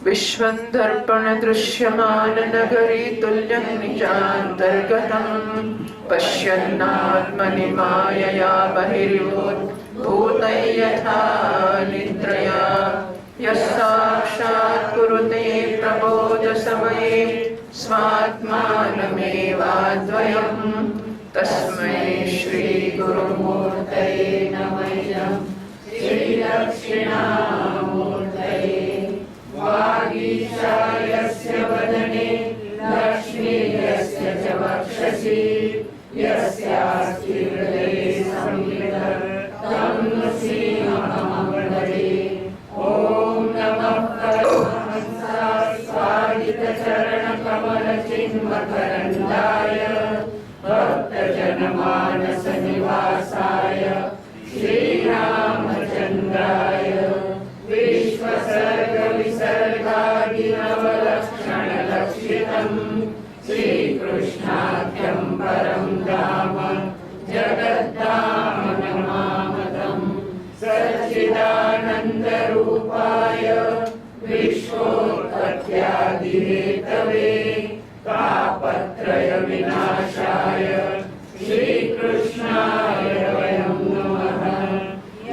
विश्वंदर्पण दृश्यमान नगरी तुल्यं निजान्तर्गतं पश्यन्नात्मनि मायया बहिर्भूतैः यथा निद्रया यस्साक्षात् कुरुते प्रबोधसमये स्वात्मानमेवाद्वयं तस्मै श्रीगुरुमूर्तये नमः। श्रीदक्षिणामूर्तये वागीशायस्य वदने लक्ष्मी यस्य च वक्षसि यस्यास्ति हृदये संवित् तं नृसिंहमहं ॐ नमः परमहंसास्वादितचरणकमलचिन्मकरन्दाय भक्तजनमानसनिवासाय श्रीरामचन्द्राय विश्वसर्गविसर्गादिनवलक्षणलक्षितं श्रीकृष्णाख्यं परं धाम जगद्धाम नमामतं सच्चिदानन्दरूपाय विश्वोत्पत्त्यादिहेतवे तापत्रयविनाशाय श्रीकृष्णाय वयं नमः।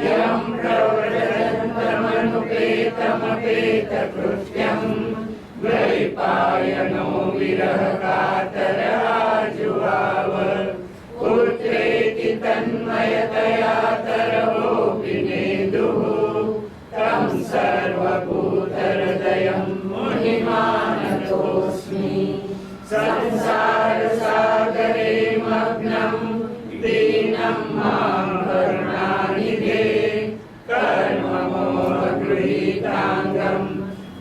यं प्रव्रजन्तमनुपेतमपेतकृत्यं द्वैपायनो विरहकातराजुहाव पुत्रेति तन्मयतया तरवोऽभिनेदुः तं सर्वभूतहृदयं मुनिमानतोऽस्मि। संसारसागरे मग्नं दीनं मां करुणानिधे कर्ममोहगृहीताङ्गं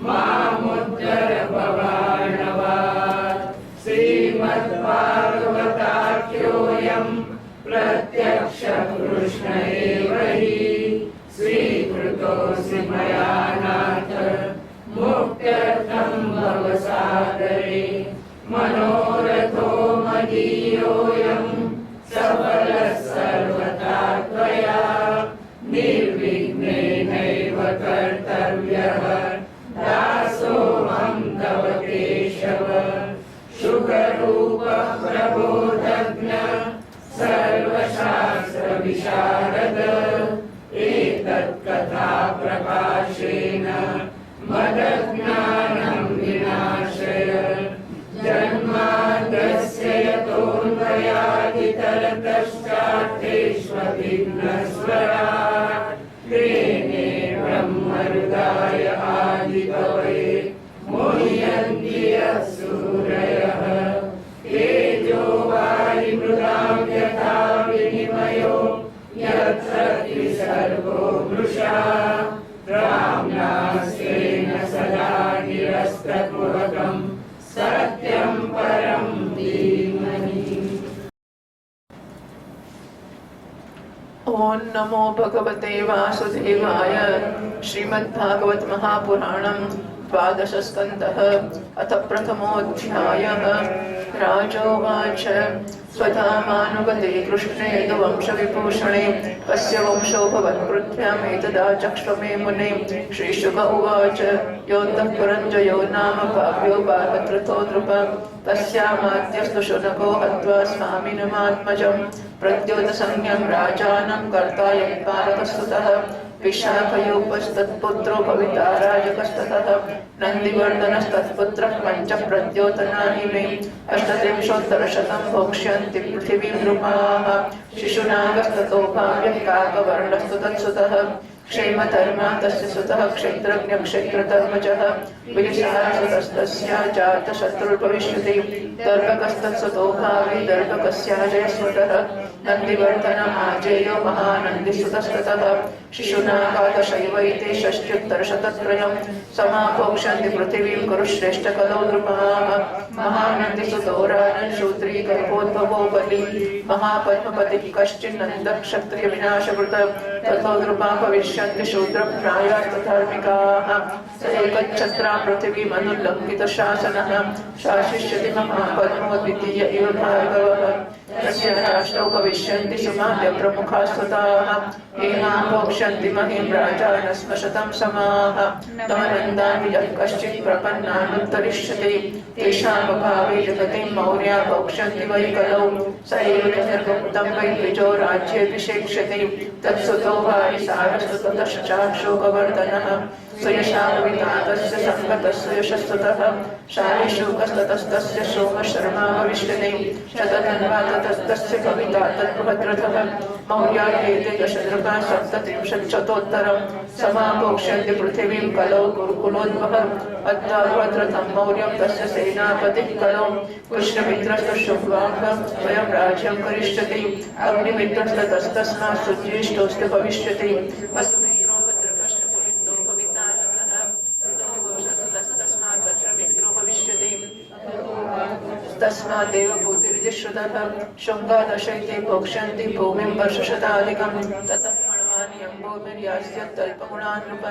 मामुद्धर भवार्णवात्। श्रीमद्भागवताख्योऽयं प्रत्यक्षः कृष्ण एव हि स्वीकृतोऽसि मया नाथ मुक्त्यर्थं भवसागरे। मनोरथो मदीयोऽयं सफलः सर्वथा त्वया निर्विघ्नेनैव कर्तव्यः दासोऽहं तव केशव। शुभरूपः प्रबोधज्ञ सर्वशास्त्रविशारद एतत्कथा प्रकाशेन मदज्ञानं विनाशय। जन्माद्यस्य यतोऽन्वयादितरतश्चार्थेष्वभिघ्नस्वराट् तेने ब्रह्महृदाय आदिकवये मुह्यन्ति यः सूरयः। तेजो वारिमृदां यथा विनिमयो यत्र त्रिसर्गो मृषा राम्नास्तेन सदा निरस्तकुहकं सत्यं परं धीमहि। ओम नमो भगवते वासुदेवाय। श्रीमद्भागवत महापुराणं द्वादश स्कन्धः अथ प्रथमोऽध्यायः। राजोवाच स्वधामानुगते कृष्णे वंशविभूषणे कस्य वंशो भवत्पृथ्व्याम् एतदाचक्ष्व मे मुने। श्रीशुक उवाच योऽन्तः पुरञ्जयो नाम भाव्यो बालत्रतो नृप तस्यामाद्यस्तु शुनको हत्वा स्वामिनमात्मजं प्रद्योतसंज्ञं राजानं कर्तायं पालकस्तुतः। विशाखयोपस्तत्पुत्रो भविता राजकस्ततः नन्दिवर्धनस्तत्पुत्रः पञ्च प्रद्योतनानि मे। अष्टत्रिंशोत्तरशतं भोक्ष्यन्ति पृथिवीं नृपाः। शिशुनागस्ततो भाव्यः काकवर्णस्तु तत्सुतः। क्षेमधर्मा तस्य सुतः क्षेत्रज्ञक्षेत्रधर्मजः। विलिसारसुतस्तस्या जातशत्रुर्भविष्यति। दर्भकस्तत्सुतो भावी दर्भकस्याजयस्वतः। नन्दिवर्धनमाजेयो महानन्दिसुतस्ततः। शिशुनागादशैवैते षष्ट्युत्तरशतत्रयं समाभोक्ष्यन्ति पृथिवीं कुरुश्रेष्ठकलो नृपाः। महानन्दिसुतो राजन् शूद्री गर्भोद्भवो बली। महापद्मपतिः कश्चिन्नन्दक्षत्रियविनाशकृत ततो नृपा भविष्यन्ति शूद्रप्रायास्तधार्मिकाः। स एकच्छत्रा पृथिवीमनुल्लङ्घितशासनः शासिष्यति महापद्मो द्वितीय इव भार्गवः। तस्याष्टौ भविष्यन्ति सुमाल्य प्रमुखास्तुताः हेमां भोक्ष्यन्ति महीं राजानः स्मशतं समाः तमनन्दानि यः कश्चित् प्रपन्नानुत्तरिष्यति तेषामभावे जगतिं मौर्या भोक्ष्यन्ति वै कलौ स एव निर्गुप्तं वै द्विजो राज्येऽभिषेक्ष्यति तत्सुतो वारिसारस्तुतश्चाशोकवर्धनः सुयशावितातस्य संगतस्य यशस्तुतः शारीशोकस्ततस्तस्य सोमशर्मा भविष्यति शतधन्वाततस्तस्य कविता तद्बृहद्रथः मौर्यायेते दशनृपा सप्तत्रिंशच्चतोत्तरं समाभोक्ष्यन्ति पृथिवीं कलौ गुरुकुलोद्भवः अद्यावद्रथं मौर्यं तस्य सेनापतिः कलौ कृष्णमित्रस्तु शुक्लाङ्गं स्वयं राज्यं करिष्यति अग्निमित्रस्ततस्तस्मात् सुज्येष्ठोऽस्तु भविष्यति वसुमित्रो भद्रकष्टपुलिन्दो भवितानः ततो तस्मात् भद्रमित्रो भविष्यति तस्मादेव भूतिरितिश्रुतः शृङ्गादशैते भोक्ष्यन्ति भूमिं वर्षशताधिकं ततः भूमिर्यास्यत्यल्पगुणान्नृप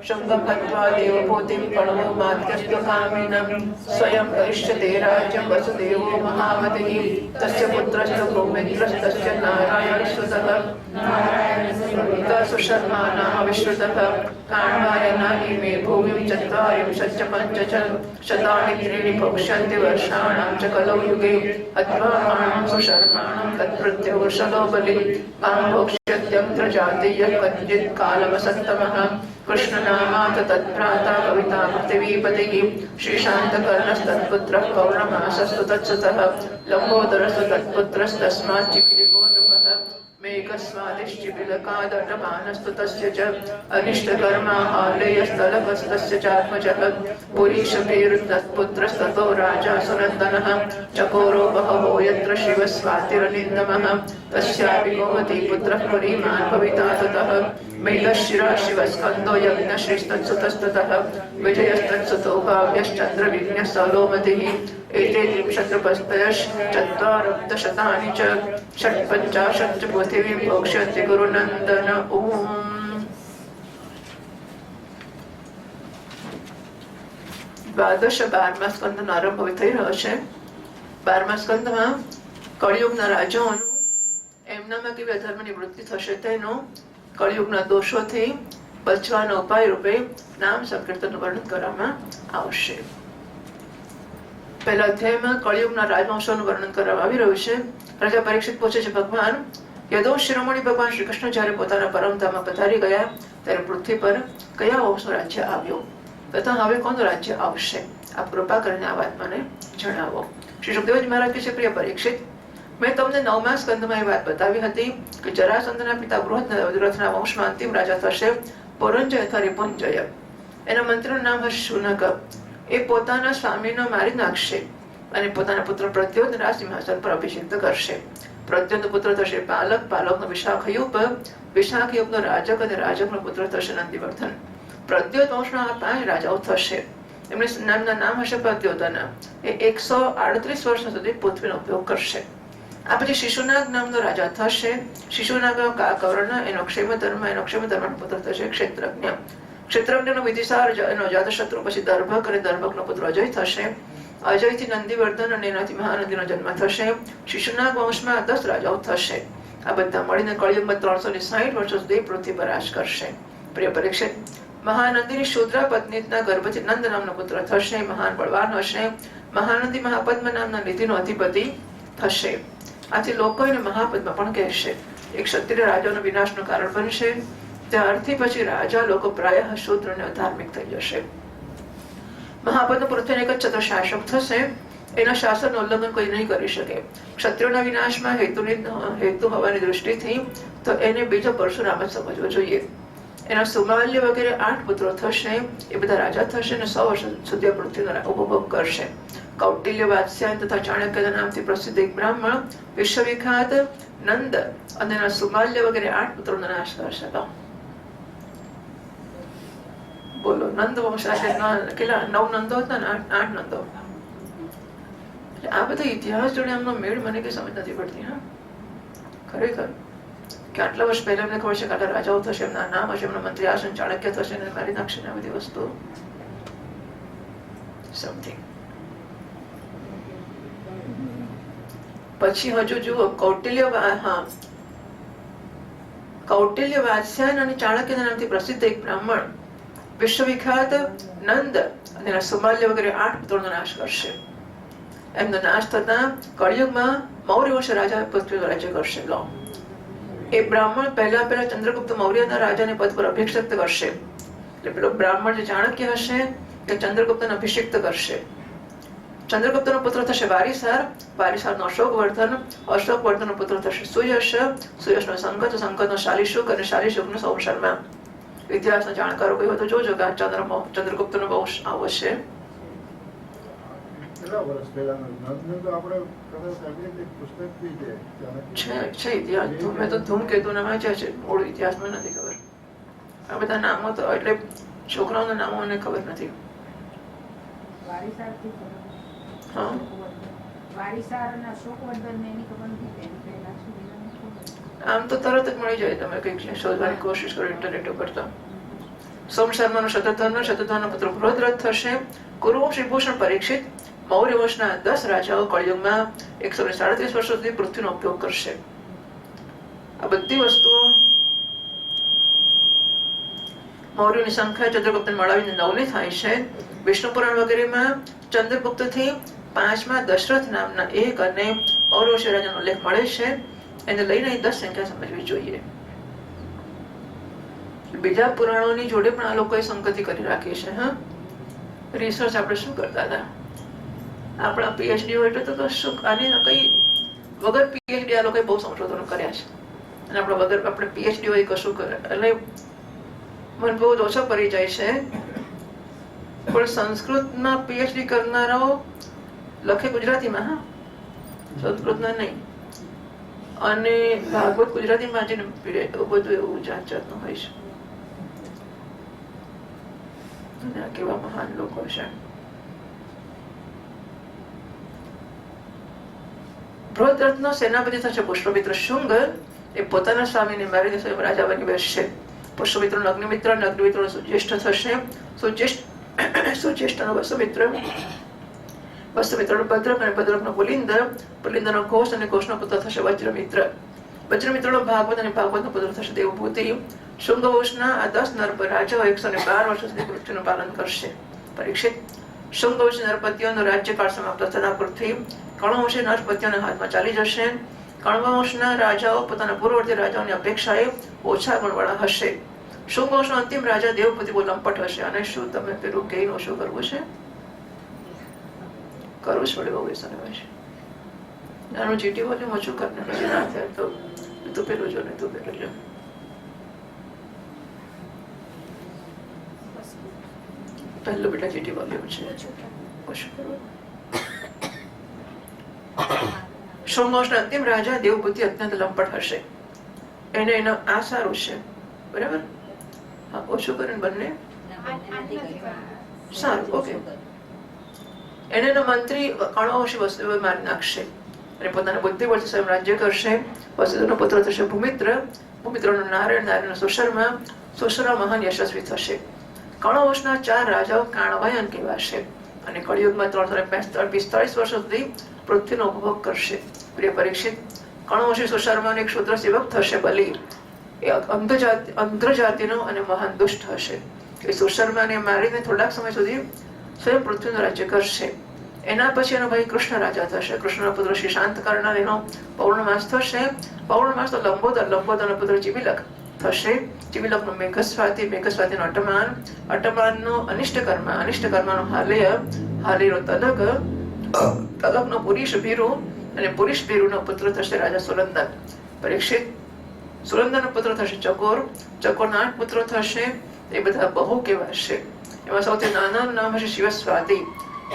शृङ्गं हत्वा देवभूतिं कणवो माध्यस्थकामिनं स्वयं करिष्यते राज्यं वसुदेवो महामतिः तस्य पुत्रस्तु भूमित्रस्तस्य नारायणसुतः सुशर्मा नाम विश्रुतः काण्वायना इमे भूमिं चत्वारिंशच्च पञ्च च शतानि त्रीणि भोक्ष्यन्ति वर्षाणां च कलौ युगे हत्वा काणं सुशर्माणं तत्प्रत्युषलो बलिं कां भोक्ष्यत्यत्र जातीयः कञ्चित् कालवसन्तमः कृष्णनामात तत्भ्राता कविता पृथिवीपतिः श्रीशान्तकर्णस्तत्पुत्रः पौर्णमासस्तु तत्सुतः लम्बोदरस्तु तत्पुत्रस्तस्मात् चिकिरिको नृपः मेघस्वादिश्चिबिलकादटमानस्तु तस्य च अनिष्टकर्मा हालेयस्थलकस्तस्य चात्मजः पुरीशभीरुतत्पुत्रस्ततो राजा सुनन्दनः चकोरो बहवो यत्र शिवस्वातिरनिन्दमः तस्यापि गोमती पुत्रः पुरीमान् भविता ततः मेघशिरा शिवस्कन्दो यज्ञश्रीस्तत्सुतस्ततः विजयस्तत्सुतो काव्यश्चन्द्रविघ्नः सलोमतिः एते त्रिंशत्पस्तयश्चत्वारब्धशतानि च षट्पञ्चाशत् पृथिवीं भोक्ष्यन्ति गुरुनन्दन ॐ દ્વાદશ 12મા સ્કંદનો આરંભ હવે થઈ રહ્યો છે 12મા સ્કંદમાં કળિયુગના રાજાઓનું એમનામાં કેવી અધર્મની વૃત્તિ થશે તેનું કળિયુગના દોષોથી બચવાના ઉપાય રૂપે નામ સંકીર્તનનું વર્ણન કરવામાં આવશે. પહેલા અધ્યાયમાં કળિયુગના રાજવંશોનું વર્ણન કરવામાં આવી રહ્યું છે. રાજા પરીક્ષિત પૂછે છે, ભગવાન યદો શિરોમણી ભગવાન શ્રી કૃષ્ણ જ્યારે પોતાના પરમધામમાં પધારી ગયા ત્યારે પૃથ્વી પર કયા વંશનું રાજ્ય આવ્યું તથા હવે કોનું રાજ્ય આવશે? આપ કૃપા કરીને આ વાત મને જણાવો. શ્રી સુખદેવજી મહારાજ કહે છે, પ્રિય પરીક્ષિત, મેં તમને 9મા સ્કંદમાં એ વાત બતાવી હતી કે જરાસંધના પિતા બૃહદ્રથના વંશમાં અંતિમ રાજા થશે પુરંજય અથવા રિપુંજય. એના મંત્રીનું નામ હશે શુનક. એ પોતાના સ્વામીને મારી નાખશે અને પોતાના પુત્ર પ્રદ્યોતને રાજસિંહાસન પર અભિષિક્ત કરશે. પ્રદ્યોતનો પુત્ર થશે પાલક, પાલકનો વિશાખયુપ, વિશાખયુપનો રાજક અને રાજકનો પુત્ર થશે નંદીવર્ધન. પ્રદ્યોત વંશના આ 5 રાજાઓ થશે. એમના નામ હશે પ્રદ્યોતના. એ 138 વર્ષ સુધી પૃથ્વીનો ઉપયોગ કરશે. આ પછી શિશુનાગ નામનો રાજા થશે. શિશુનાગ કૌરવ, એનો ક્ષેમધર્મનો પુત્ર થશે ક્ષેત્રજ્ઞ. ક્ષેત્રજ્ઞનો વિધિસાર એનો અજાતશત્રુ, પછી દર્ભક અને દર્ભકનો પુત્ર અજય થશે. અજયથી નંદીવર્ધન અને એનાથી મહાનંદીનો જન્મ થશે. શિશુનાગ વંશમાં 10 રાજાઓ થશે. આ બધા મળીને કળિયુગમાં 360 વર્ષ સુધી પૃથ્વી પર રાજ કરશે. પ્રિય પરીક્ષિત, મહાનંદીની શુદ્રા પત્નીના ગર્ભથી નંદ નામનો પુત્ર થશે. મહાન બળવાન હશે. મહાનંદી મહાપદ્મ નામના નિધિનો અધિપતિ થશે. આથી લોકો એને મહાપદ્મ પણ કહેશે. એક ક્ષત્રિય રાજાનો વિનાશનું કારણ બનશે. ત્યારથી પછી રાજા લોકો પ્રાયઃ શૂદ્ર અને અધાર્મિક થઈ જશે. મહાપદ્મ પૃથ્વીનો એક જ છત્ર શાસક થશે. એના શાસનનું ઉલ્લંઘન કોઈ નહીં કરી શકે. ક્ષત્રિયોના વિનાશમાં હેતુ હોવાની દૃષ્ટિથી તો એને બીજો પરશુરામ જ સમજવો જોઈએ. એના સુમાલ્ય વગેરે 8 પુત્રો થશે. એ બધા રાજા થશે અને 100 વર્ષ સુધી પૃથ્વીનો ઉપભોગ કરશે. કૌટિલ્ય, વાત્સ્યાયન તથા ચાણક્યના નામથી પ્રસિદ્ધ એક બ્રાહ્મણ વિશ્વવિખ્યાત નંદ અને એના સુમાલ્ય વગેરે 8 પુત્રોનો નાશ કરશે. બોલો, નંદ વંશ કેટલા 9 નંદો હતા ને 8 નંદો. આ બધા ઇતિહાસ જોડે એમનો મેળ મને કઈ સમજ નથી પડતી. હા, ખરેખર કે આટલા વર્ષ પહેલા એમને ખબર છે કે આટલા રાજાઓ થશે, એમના નામ હશે, એમના મંત્રી આસન ચાણક્ય થશે ને મારી નાખશે ને આ બધી વસ્તુ સમથિંગ. પછી હજુ જુઓ કૌટિલ્ય વાત્સ્યાયન અને ચાણક્યના નામથી પ્રસિદ્ધ એક બ્રાહ્મણ વિશ્વવિખ્યાત નંદ અને સુમાલ્ય વગેરે 8 પુત્રોનો નાશ કરશે. એમનો નાશ થતા કળિયુગમાં મૌર્ય વંશ રાજા પૃથ્વી રાજ્ય કરશે. લો, એ બ્રાહ્મણ પહેલા ચંદ્રગુપ્ત મૌર્યના રાજાને પદ પર અભિષિક્ત કરશે. એટલે પેલો બ્રાહ્મણ જે ચાણક્ય હશે એ ચંદ્રગુપ્તને અભિષિક્ત કરશે. ચંદ્રગુપ્તનો પુત્ર થશે વારિસાર, વારિસારનો અશોકવર્ધનનો પુત્ર થશે સુયશ, સુયશનો સંગત, સંગતનો શાલિશુક અને શાલિશુકનો સૌશર્મા. ઇતિહાસના જાણકારો કહ્યું તો જોજો કે ચંદ્રગુપ્તનો વંશ આવો છે. મેં તો ધૂમકેતુના વાંચ્યા છે, મૂળ ઇતિહાસમાં નથી ખબર. આ બધા નામો તો એટલે છોકરાઓના નામો મને ખબર નથી. આમ તો તરત જ મળી જાય, તમે કઈક શોધવાની કોશિશ કરો ઇન્ટરનેટ ઉપર. તો સોમ શર્માનો શતધ્વનનો પુત્ર બૃહદ્રથ થશે. કુરુવંશ વિભૂષણ પરીક્ષિત મૌર્ય વંશના 10 રાજાઓ કળિયુગમાં 137 વર્ષ સુધી પૃથ્વીનો ઉપયોગ કરશે. આ બધી વસ્તુઓ મૌર્યની સંખ્યા ચંદ્રગુપ્તને મળાવીને 9 થાય છે. વિષ્ણુ પુરાણ વગેરેમાં ચંદ્રગુપ્ત થી 5મા દશરથ નામના એક અને મૌર્ય વંશ રાજાનો ઉલ્લેખ મળે છે. એને લઈને 10 સંખ્યા સમજવી જોઈએ. બીજા પુરાણોની જોડે પણ આ લોકોએ સંગતિ કરી રાખી છે. રિસર્ચ આપણે શું કરતા હતા, આપણા પીએચડી હોય તો કશું આની કઈ વગર પીએચડી આ લોકોએ બહુ સંશોધનો કર્યા છે. અને આપણે પીએચડી હોય કશું કરે એટલે મને બહુ ઓછો પડી જાય છે. પણ સંસ્કૃતમાં પીએચડી કરનારાઓ લખે ગુજરાતીમાં, સંસ્કૃતમાં નહીં. અને ભાગવત ગુજરાતીમાં વાંચીને પીડે, બધું એવું જાત જાતનું હોય છે. કેવા મહાન લોકો છે. બૃહદ્રથનો સેનાપતિ થશે પુષ્પમિત્ર શુંગ. એ પોતાના સ્વામીને મારીને સ્વયં રાજા બની બેસશે. પુષ્પમિત્રનો અગ્નિમિત્ર, અગ્નિમિત્રનો સુજ્યેષ્ઠ થશે. સુજ્યેષ્ઠનો વસુમિત્ર, વસુમિત્રનો ભદ્રક અને ભદ્રકનો પુલિંદ, પુલિંદનો ઘોષ અને ઘોષનો પુત્ર થશે વજ્રમિત્ર. વજ્રમિત્રનો ભાગવત અને ભાગવતનો પુત્ર થશે દેવભૂતિ. શુંગ વંશના આ 10 નર રાજાઓ 112 વર્ષ સુધી પૃથ્વીનું પાલન કરશે. પરીક્ષિત શુંગ વંશી નરપતિઓનો રાજ્યકાળ સમાપ્ત થતા પૃથ્વી કણવંશી નરપતિઓના હાથમાં ચાલી જશે. કણવંશના રાજાઓ પોતાના પૂર્વવર્તી રાજાઓની અપેક્ષાએ ઓછા ગુણવાળા હશે. શુંગ વંશનો અંતિમ રાજા દેવભૂતિ બહુ લંપટ હશે. અને શું તમે પેલું કહીને શું કરવું છે, કરવું જ પડે. બહુ વ્યસન હોય છે. નાનું જીટી વોલ્યુમ ઓછું કરીને પછી ના થાય તો તું પેલું જો ને તું પેલું જો. પહેલું બેટા જીટી વોલ્યુમ છે ઓછું કરવું. સોમવંશના અંતિમ રાજા દેવભૂતિ અત્યંત લંપટ હશે. એનો આ સારું છે, બરાબર. હા, ઓછું કરીને બંને સારું. ઓકે. એનો મંત્રી કણવંશી વસુદેવ મારી નાખશે અને પોતાના બુદ્ધિ બળથી સ્વયં રાજ્ય કરશે. વસુદેવનો પુત્ર થશે ભૂમિત્ર, ભૂમિત્રનો નારાયણ, નારાયણનો સુશર્મા, સુશર્મા મહાન યશસ્વી થશે. કણવંશના 4 રાજાઓ કાણવાયન કહેવાશે અને કળિયુગમાં 345 વર્ષ સુધી પૃથ્વીનો ઉપભોગ કરશે. પ્રિય પરીક્ષિત, કણવંશી સુશર્માનો એક શૂદ્ર સેવક થશે બલિ. એ અંધ્ર જાતિનો અને મહાન દુષ્ટ હશે. એ સુશર્માને મારીને થોડાક સમય સુધી સ્વયં પૃથ્વીનું રાજ્ય કરશે. એના પછી એનો ભાઈ કૃષ્ણ રાજા થશે. કૃષ્ણનો પુત્ર શ્રી શાંત કરનાર, એનો પૌર્ણમાસ થશે. પૌર્ણમાસ તો લંબોદર, લંબોદરનો પુત્ર ચિબિલક થશે. ચિબિલકનો મેઘસ્વાતિ, મેઘસ્વાતિનો અટમાન, અટમાનનો અનિષ્ટકર્મા, અનિષ્ટકર્માનો હાલેય, હાલેયનો તલક, તલકનો પુરીશ ભીરુ અને પુરીશ ભીરુનો પુત્ર થશે રાજા સુરંદન. પરીક્ષિત, સુરંદનનો પુત્ર થશે ચકોર. ચકોરના 8 પુત્રો થશે. એ બધા બહુ કહેવાશે. એમાં સૌથી નાનાનું નામ હશે શિવસ્વાતિ.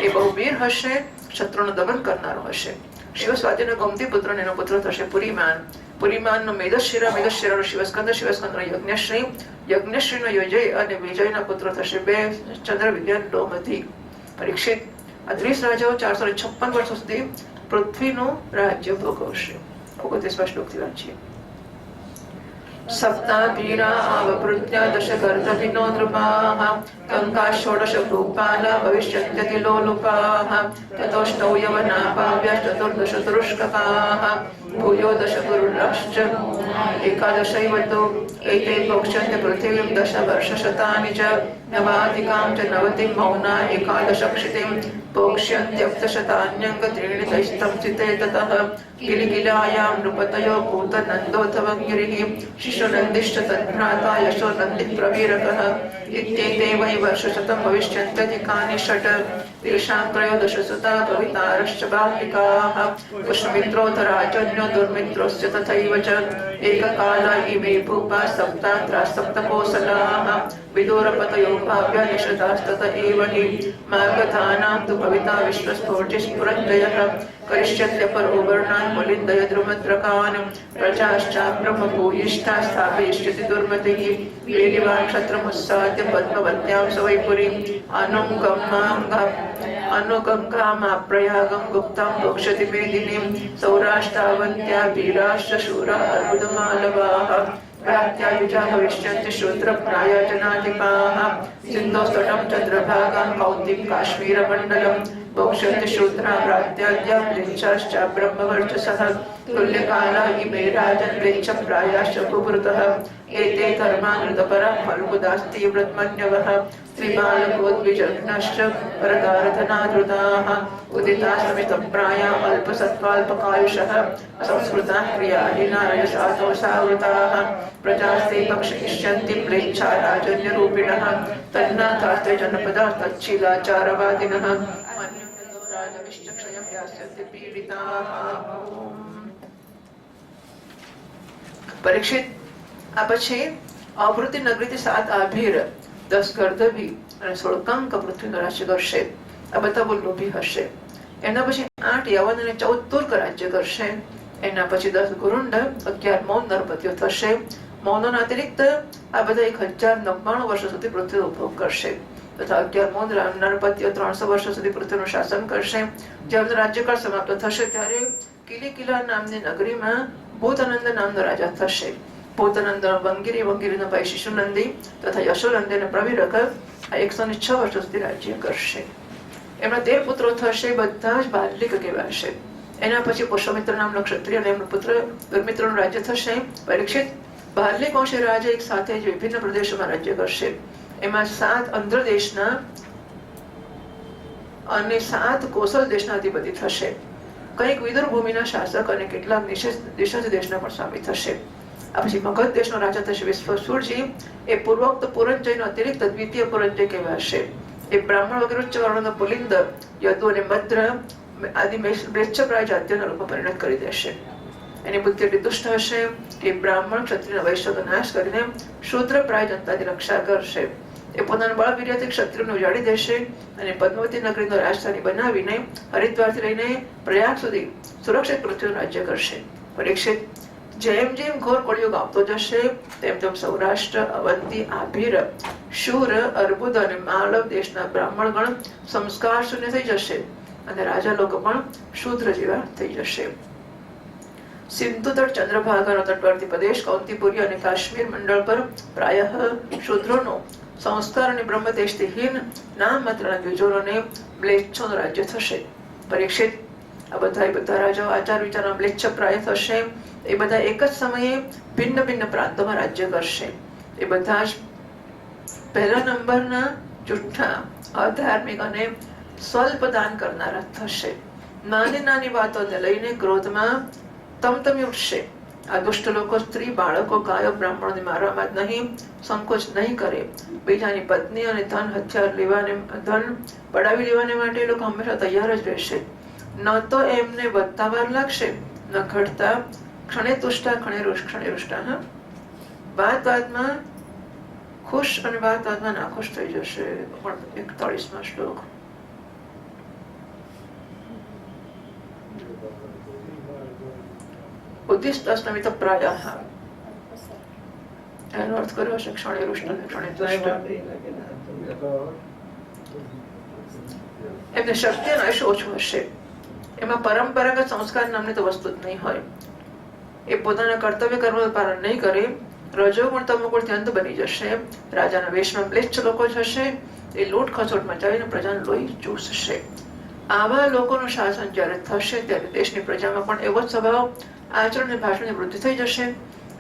એ બહુ વીર હશે, શત્રુનું દમન કરનારો હશે. શિવસ્વાતિનો ગોમતી પુત્ર, એનો પુત્ર થશે પુરીમાન. પુરીમાનનો મેદશિરા, મેદશિરાનો શિવસ્કંદ, શિવસ્કંદનો યજ્ઞશ્રી, યજ્ઞશ્રીનો યોજય અને વિજયના પુત્ર થશે 2 ચંદ્ર વિદ્યાન ડોમતી. પરીક્ષિત, આ 30 રાજાઓ 456 વર્ષ સુધી પૃથ્વીનું રાજ્ય ભોગવશે. 29મા શ્લોકથી વાંચીએ. सप्ताभीरा आवभृत्य दशकर्दभिनो नृपाः कंका षोडश रूपाला भविष्यन्त्यति लोलुपाः ततोष्टौ यवनापाव्यश्चतुर्दश तुरुष्ककाः भूयो दश गुरुरश्च एकादशैव तु एते भोक्ष्यन्ते पृथिवीं दश वर्षशतानि च नवाधिकां च नवतिं मौना एकादशक्षितिं भोक्ष्यन्त्यप्तशतान्यङ्ग त्रीणि तैस्तंसिते ततः किलिकिलायां नृपतयो भूतनन्दोऽथवा गिरिः शिशुनन्दिश्च तद्भ्राता यशो नन्दिः प्रवीरकः इत्येते वै वर्षशतं भविष्यन्त्यधिकानि षट् तेषां त्रयोदशसुता भवितारश्च बालिकाः पुष्यमित्रोऽथ राजन्यो दुर्मित्रोऽस्य तथैव च एककाला इमे भूपा सप्तात्रा सप्तकोसलाः विदुरपतयो भाव्या निषदास्तत एव हि मागधानां तु भविता विश्वस्फोर्जिस्फुरञ्जयः करिष्यत्यपरो वर्णान् मुलिन्दय द्रुमद्रकान् प्रजाश्चाब्रह्म भूयिष्ठा स्थापयिष्यति दुर्मतिः वेदिवान् क्षत्रमुत्साद्य पद्मवत्यां स वै पुरीम् अनुगङ्गामाप्रयागं गुप्तां भोक्ष्यति मेदिनीं सौराष्ट्रावन्त्या वीराश्च शूरा अर्बुदमालवाः प्रात्यायुजा भविष्यन्ति शूद्रप्राया जनाधिपाः सिन्धोस्तटं चन्द्रभागां कौन्तिं काश्मीरमण्डलं भोक्ष्यन्ति शूद्रा प्रात्याद्या म्लेच्छाश्च ब्रह्मवर्चसः तुल्यकाला इमे राजन् म्लेच्छप्रायाश्च कुभृतः एते धर्मानृतपरा फल्गुदास्ति व्रतमन्यवः त्रिबालकोद्विजघ्नश्च परदारधनाधृताः उदितास्तमितप्राया अल्पसत्त्वाल्पकायुषः असंस्कृताः क्रियाहीना रजसादोषावृताः प्रजास्ते भक्षयिष्यन्ति म्लेच्छा राजन्यरूपिणः तन्नाथास्ते जनपदाः तच्छीलाचारवादिनः राजविश्चक्षयं यास्यन्ति पीडिताः। परीक्षित આ પછી અવૃત્તિ નગરીથી 7 આભીર 10 ગર્દભી અને 16 કંક પૃથ્વીનો રાજ્ય કરશે. આ બધા બહુ લોભી હશે. એના પછી 8 યવન અને 14 તુર્ક રાજ્ય કરશે. એના પછી 10 ગુરુંડ 11 મૌન નરપતિઓ થશે. મૌનોના અતિરિક્ત આ બધા 1099 વર્ષ સુધી પૃથ્વીનો ઉપભોગ કરશે તથા 11 મૌન નરપતિઓ 300 વર્ષ સુધી પૃથ્વીનું શાસન કરશે. જ્યારે રાજ્યકાળ સમાપ્ત થશે ત્યારે કિલિકિલા નામની નગરીમાં ભૂતાનંદ નામનો રાજા થશે. ભૂતાનંદ વંગીરી વંગીરીનો ભાઈ શિશુનંદી તથા યશોનંદી અને પ્રવીરક આ 106 વર્ષ સુધી રાજ્ય કરશે. એમના 13 પુત્રો થશે. બધા જ બાલિક કહેવાશે. એના પછી પુષ્યમિત્ર નામનો ક્ષત્રિય અને એમનો પુત્ર દુર્મિત્રનું રાજ્ય થશે. પરીક્ષિત બાલિક વંશી રાજા એક સાથે જ વિભિન્ન પ્રદેશોમાં રાજ્ય કરશે. એમાં 7 અંધ્ર દેશના અને 7 કોસલ દેશના અધિપતિ થશે. કંઈક વિદુર ભૂમિના શાસક અને કેટલાક નિષેધ દેશના પણ સ્વામી થશે. આ પછી મગધ દેશનો રાજા થશે વિશ્વસુરજી. એ પૂર્વોક્ત પુરંજયનો અતિરિક્ત દ્વિતીય પુરંજય કહેવાશે. એ બ્રાહ્મણ વગેરે ઉચ્ચ વર્ણનો પુલિંદ યદુ અને મદ્ર આદિ મ્લેચ્છપ્રાય જાતિઓના રૂપમાં પરિણત કરી દેશે. એની બુદ્ધિ એટલી દુષ્ટ હશે કે બ્રાહ્મણ ક્ષત્રિય વૈશ્યનો નાશ કરીને શૂદ્રપ્રાય જનતાની રક્ષા કરશે. એ પોતાના બળવીર્યથી ક્ષત્રિયને ઉજાડી દેશે અને પદ્માવતી નગરીનો રાજધાની બનાવીને હરિદ્વારથી લઈને પ્રયાગ સુધી સુરક્ષિત પૃથ્વીનું રાજ્ય કરશે. પરીક્ષિત જેમ જેમ ઘોર કળિયુગ આવતો જશે તેમ તેમ સૌરાષ્ટ્ર અવંતી આભીર શૂર અર્બુદ અને માલવ દેશના બ્રાહ્મણગણ સંસ્કાર શૂન્ય થઈ જશે અને રાજા લોકો પણ શૂદ્ર જેવા થઈ જશે. સિંધુ તટ ચંદ્રભાગાનો તટવર્તી પ્રદેશ કૌંતીપુરી અને કાશ્મીર મંડળ પર પ્રાયઃ શૂદ્રોનો સંસ્કાર અને બ્રહ્મદેશથી હીન નામ માત્રના દ્વિજોને મ્લેચ્છોનું રાજ્ય થશે. પરીક્ષિત આ બધા રાજાઓ આચાર વિચારના મ્લેચ્છ પ્રાય થશે. એ બધા એક જ સમયે ભિન્ન ભિન્ન પ્રાંતોમાં રાજ્ય કરશે. એ બધા જ પહેલા નંબરના જુઠ્ઠા અધાર્મિક અને સ્વલ્પ દાન કરનારા થશે. નાની નાની વાતોને લઈને ક્રોધમાં તમતમી ઉઠશે. આ દુષ્ટ લોકો સ્ત્રી બાળકો ગાયો બ્રાહ્મણોને મારવામાં જ નહીં સંકોચ નહીં કરે. બીજાની પત્ની અને ધન હથિયાર લેવાને ધન પડાવી લેવાને માટે એ લોકો હંમેશા તૈયાર જ રહેશે. ન તો એમને વધતા વાર લાગશે ન ઘટતા. ક્ષણે તુષ્ટા ક્ષણે રૂષ્ટા. હા, વાતમાં ખુશ અને વાતમાં નાખુશ થઈ જશે. 41મા શ્લોક. ઉદ્દિષ્ટ અસ્મિત પ્રાયઃ એનો અર્થ કર્યો છે ક્ષણે રૂષ્ટ અને ક્ષણે તુષ્ટ. એમને શક્તિ અને આયુષ્ય ઓછું હશે. એમાં પરંપરાગત સંસ્કાર નામની તો વસ્તુ જ નહીં હોય. એ પોતાના કર્તવ્ય કર્મનું પાલન નહીં કરે રજોગુણ તમોગુણથી અંત બની જશે. રાજાના વેશમાં મ્લેચ્છ લોકો થશે. એ લૂંટ ખસોટ મચાવીને પ્રજાનું લોહી ચૂસશે. આવા લોકોનું શાસન જ્યારે થશે ત્યારે દેશની પ્રજામાં પણ એવો જ સ્વભાવ, આચરણ અને ભાષણની વૃદ્ધિ થઈ જશે.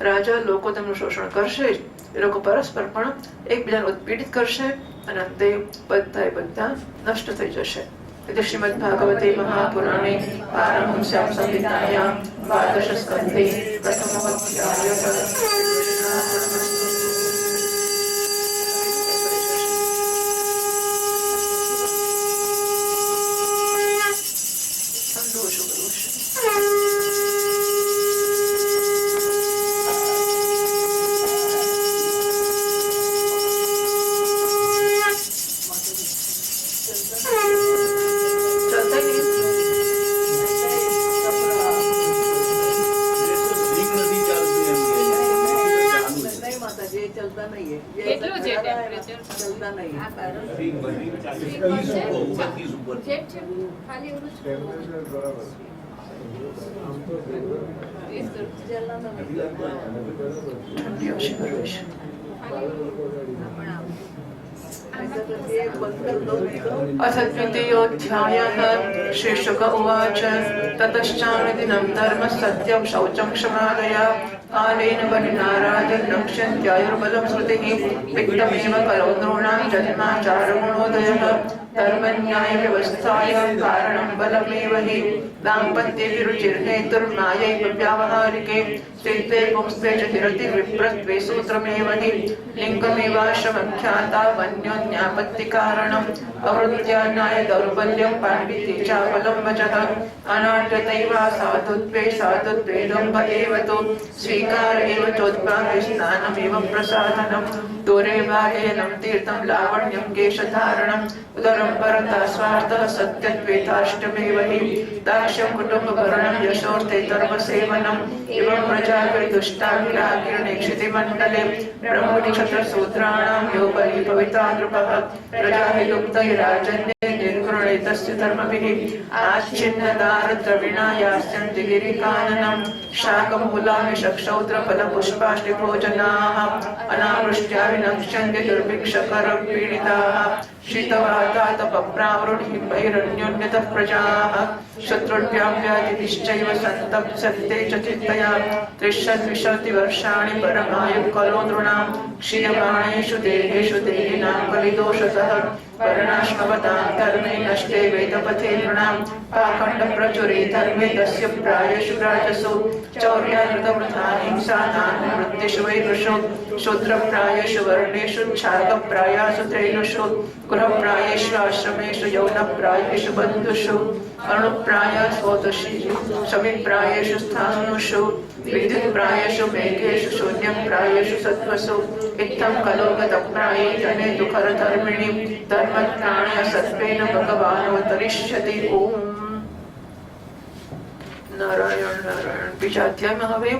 રાજા લોકો તેમનું શોષણ કરશે જ, એ લોકો પરસ્પર પણ એકબીજાને ઉત્પીડિત કરશે અને અંતે બધા નષ્ટ થઈ જશે. એટલે શ્રીમદ ભાગવતે મહાપુરાણે પારમહંસ્યામ સંહિતાયામ દ્વાદશ સ્કંધે પ્રથમ अथ द्वितीयोऽध्यायः। श्रीशुक उवाच ततश्चानुदिनं धर्मः सत्यं शौचं क्षमादया कालेन बलिना राजन् रक्ष्यन्त्यायुर्बलं श्रुतिः वित्तमेव कलौ नॄणां जन्माचारगुणोदयः धर्मन्यायव्यवस्थायां कारणं बलमेव हि दाम्पत्ये विरुचिर्हेतुर्मायैव व्यावहारिके स्त्रीत्वे पुंस्त्वे च हिरति विप्रत्वे सूत्रमेव हि लिङ्गमेवाश्रमख्याता वन्योन्यापत्तिकारणम् अवृत्त्या न्याय दौर्बल्यं पाण्डित्ये चापलं वचः अनाट्यतैवा साधुत्वे साधुत्वे दम्भ एव तु स्वीकार एव चोत्प्राप्य स्नानमेव प्रसादनम् दूरे वाहेनं तीर्थं लावण्यं केशधारणम् उदरं परता स्वार्थः सत्यत्वेताष्टमेव हि दाक्ष्यं कुटुम्बभरणं यशोर्थे धर्मसेवनम् एवं प्रजापरिदुष्टाग्राकिरणे क्षितिमण्डले ब्रह्मनिक्षत्रसूत्राणां यो बली भविता नृपः प्रजाहितुक्तैराजन्ये निर्गृणे तस्य धर्मभिः आच्छिन्नदारद्रविणा यास्यन्ति गिरिकाननं शाकमूलामिषक्षौत्रफलपुष्पाश्लिभोजनाः अनावृष्ट्या विनक्ष्यन्ति दुर्भिक्षकरपीडिताः शीतवातातपप्रावृढिभैरन्योन्यतः प्रजाः शत्रुभ्यां व्याधिभिश्चैव सन्तप्स्यन्ते च चिन्तया त्रिशद्विंशति वर्षाणि परमायुः कलो नृणां क्षीयमाणेषु देहेषु देहिनां कलिदोषतः वर्णाश्मवतां धर्मे नष्टे वेदपथे नृणां पाखण्डप्रचुरे धर्मे तस्य प्रायेषु राजसु चौर्यानृतवृथा हिंसानानुवृत्तिषु वैदृषु शूद्रप्रायेषु वर्णेषु छागप्रायासु त्रैलुषु गृहप्रायेषु आश्रमेषु यौनप्रायेषु बन्धुषु अणुप्रायस्वोतुषु शमिप्रायेषु स्थानुषु विद्युत्प्रायेषु मेघेषु शून्यप्रायेषु सत्त्वसु इत्थं कलोगतप्राये जने दुःखरधर्मिणि धर्मत्राण्य सत्त्वेन भगवानवतरिष्यति। ओम નારાયણ નારાયણ. બીજા અધ્યાયમાં હવે